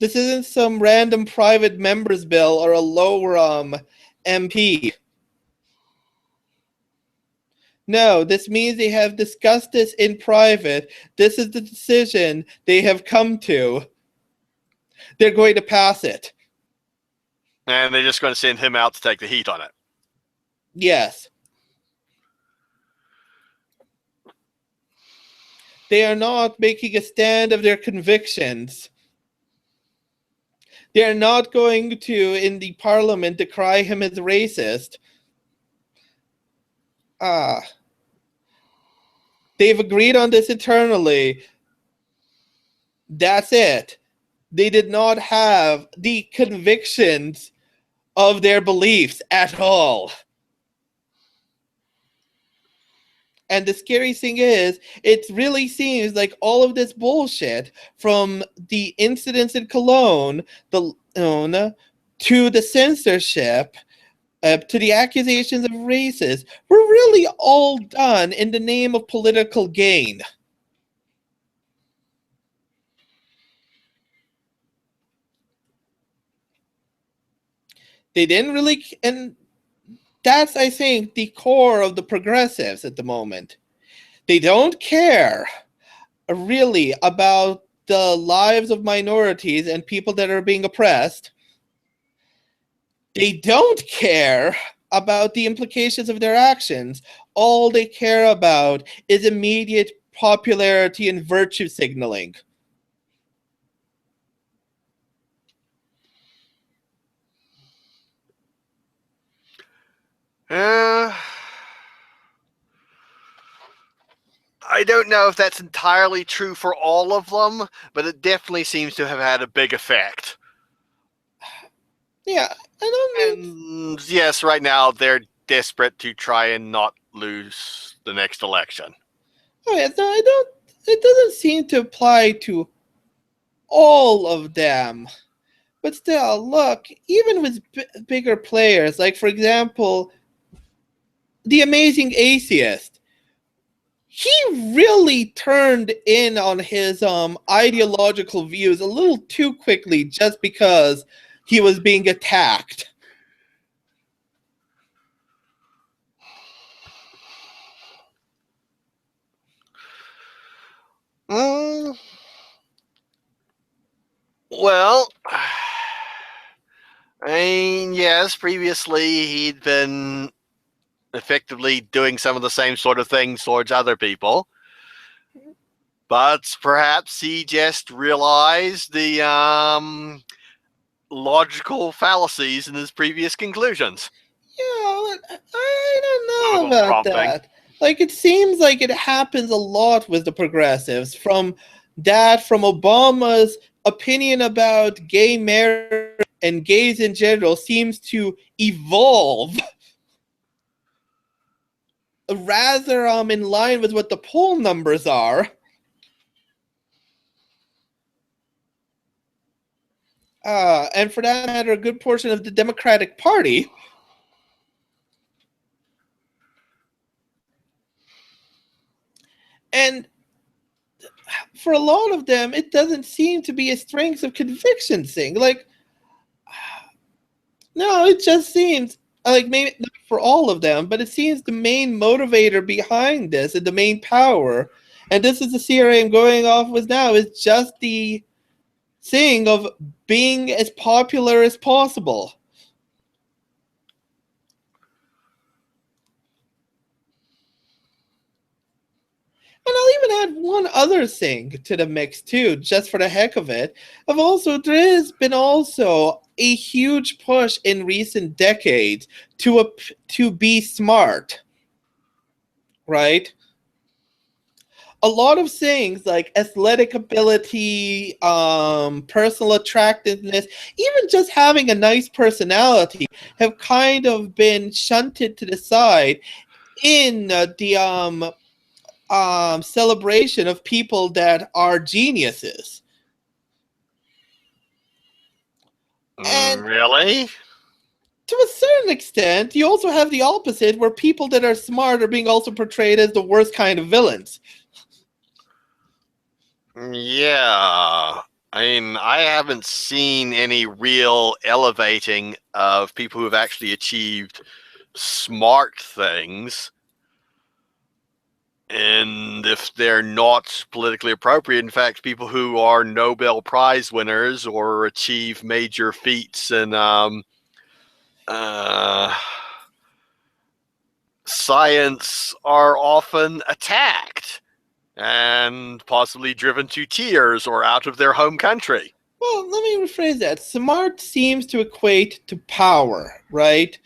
This isn't some random private member's bill or a lower MP. No, this means they have discussed this in private. This is the decision they have come to. They're going to pass it. And they're just going to send him out to take the heat on it. Yes. They are not making a stand of their convictions. They are not going to, in the parliament, decry him as racist. They've agreed on this internally. That's it. They did not have the convictions of their beliefs at all. And the scary thing is, it really seems like all of this bullshit, from the incidents in Cologne, to the censorship, to the accusations of racists, were really all done in the name of political gain. They didn't really, and that's, I think, the core of the progressives at the moment. They don't care really about the lives of minorities and people that are being oppressed. They don't care about the implications of their actions. All they care about is immediate popularity and virtue signaling. Uh, I don't know if that's entirely true for all of them, but it definitely seems to have had a big effect. Yeah, I don't mean. And yes, right now they're desperate to try and not lose the next election. Oh yeah, no, I don't. It doesn't seem to apply to all of them. But still, look, even with bigger players, like for example, the Amazing Atheist, he really turned in on his ideological views a little too quickly just because he was being attacked. Mm, well, I mean, yes, previously he'd been effectively doing some of the same sort of things towards other people. But perhaps he just realized the logical fallacies in his previous conclusions. Yeah, I don't A know little about prompting. that. Like, it seems like it happens a lot with the progressives. From Obama's opinion about gay marriage and gays in general seems to evolve rather in line with what the poll numbers are. And for that matter, a good portion of the Democratic Party. And for a lot of them, it doesn't seem to be a strength of conviction thing. Like, no, it just seems like, maybe not for all of them, but it seems the main motivator behind this and the main power, and this is the theory I'm going off with now, is just the thing of being as popular as possible. And I'll even add one other thing to the mix too, just for the heck of it. There has been also a huge push in recent decades to be smart, right? A lot of things like athletic ability, personal attractiveness, even just having a nice personality, have kind of been shunted to the side in the celebration of people that are geniuses. And Really? to a certain extent, you also have the opposite, where people that are smart are being also portrayed as the worst kind of villains. Yeah. I mean, I haven't seen any real elevating of people who have actually achieved smart things. And if they're not politically appropriate, in fact, people who are Nobel Prize winners or achieve major feats in uh, science are often attacked and possibly driven to tears or out of their home country. Well, let me rephrase that. Smart seems to equate to power, right?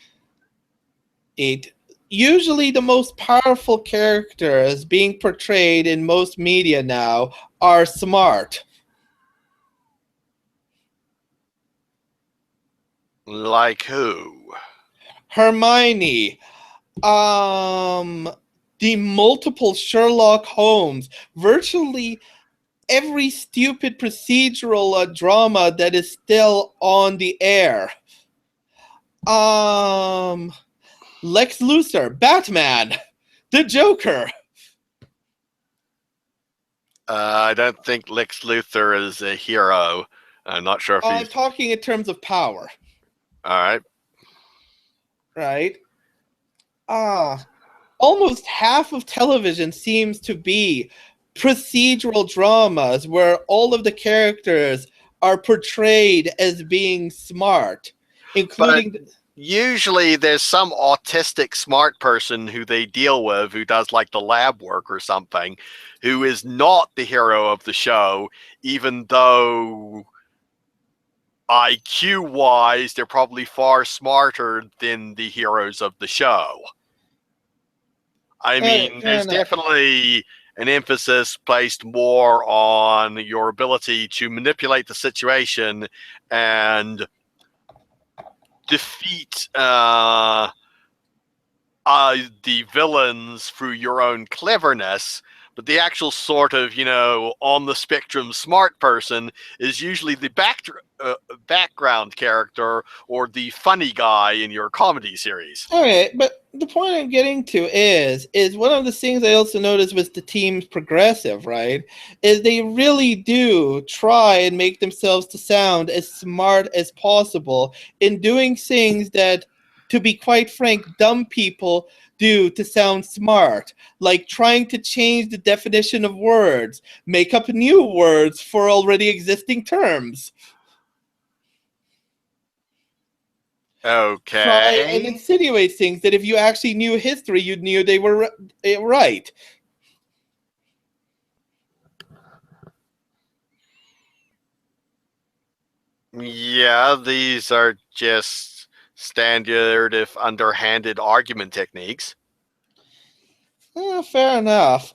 It usually the most powerful characters being portrayed in most media now are smart. Like who? Hermione, um the multiple Sherlock Holmes, virtually every stupid procedural drama that is still on the air. Lex Luthor, Batman, the Joker. I don't think Lex Luthor is a hero. I'm not sure if I'm he's. talking in terms of power, All right. right? Almost half of television seems to be procedural dramas where all of the characters are portrayed as being smart, But including usually there's some autistic smart person who they deal with who does like the lab work or something, who is not the hero of the show, even though IQ wise they're probably far smarter than the heroes of the show. I mean, fair there's enough. definitely an emphasis placed more on your ability to manipulate the situation and defeat the villains through your own cleverness, but the actual sort of, on the spectrum smart person is usually the background character or the funny guy in your comedy series. All right, but the point I'm getting to is one of the things I also noticed with the team's progressive, right? Is they really do try and make themselves to sound as smart as possible in doing things that, to be quite frank, dumb people do to sound smart, like trying to change the definition of words, make up new words for already existing terms. Try and Okay. insinuate things that if you actually knew history, you'd knew they were right. Yeah, these are just standard, if underhanded, argument techniques. Fair enough.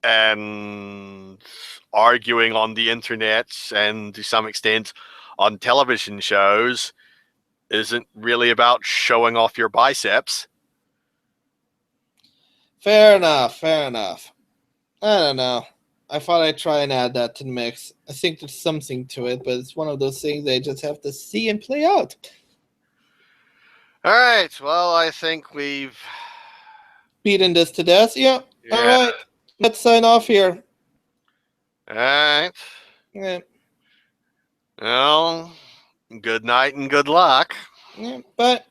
And arguing on the internet and to some extent on television shows isn't really about showing off your biceps. Fair enough. Fair enough. I don't know. I thought I'd try and add that to the mix. I think there's something to it, but it's one of those things they just have to see and play out. All right. Well, I think we've. Beating this to death. Yeah. All Yeah. right. Let's sign off here. All right. Yeah. Well, good night and good luck. Yeah. Bye.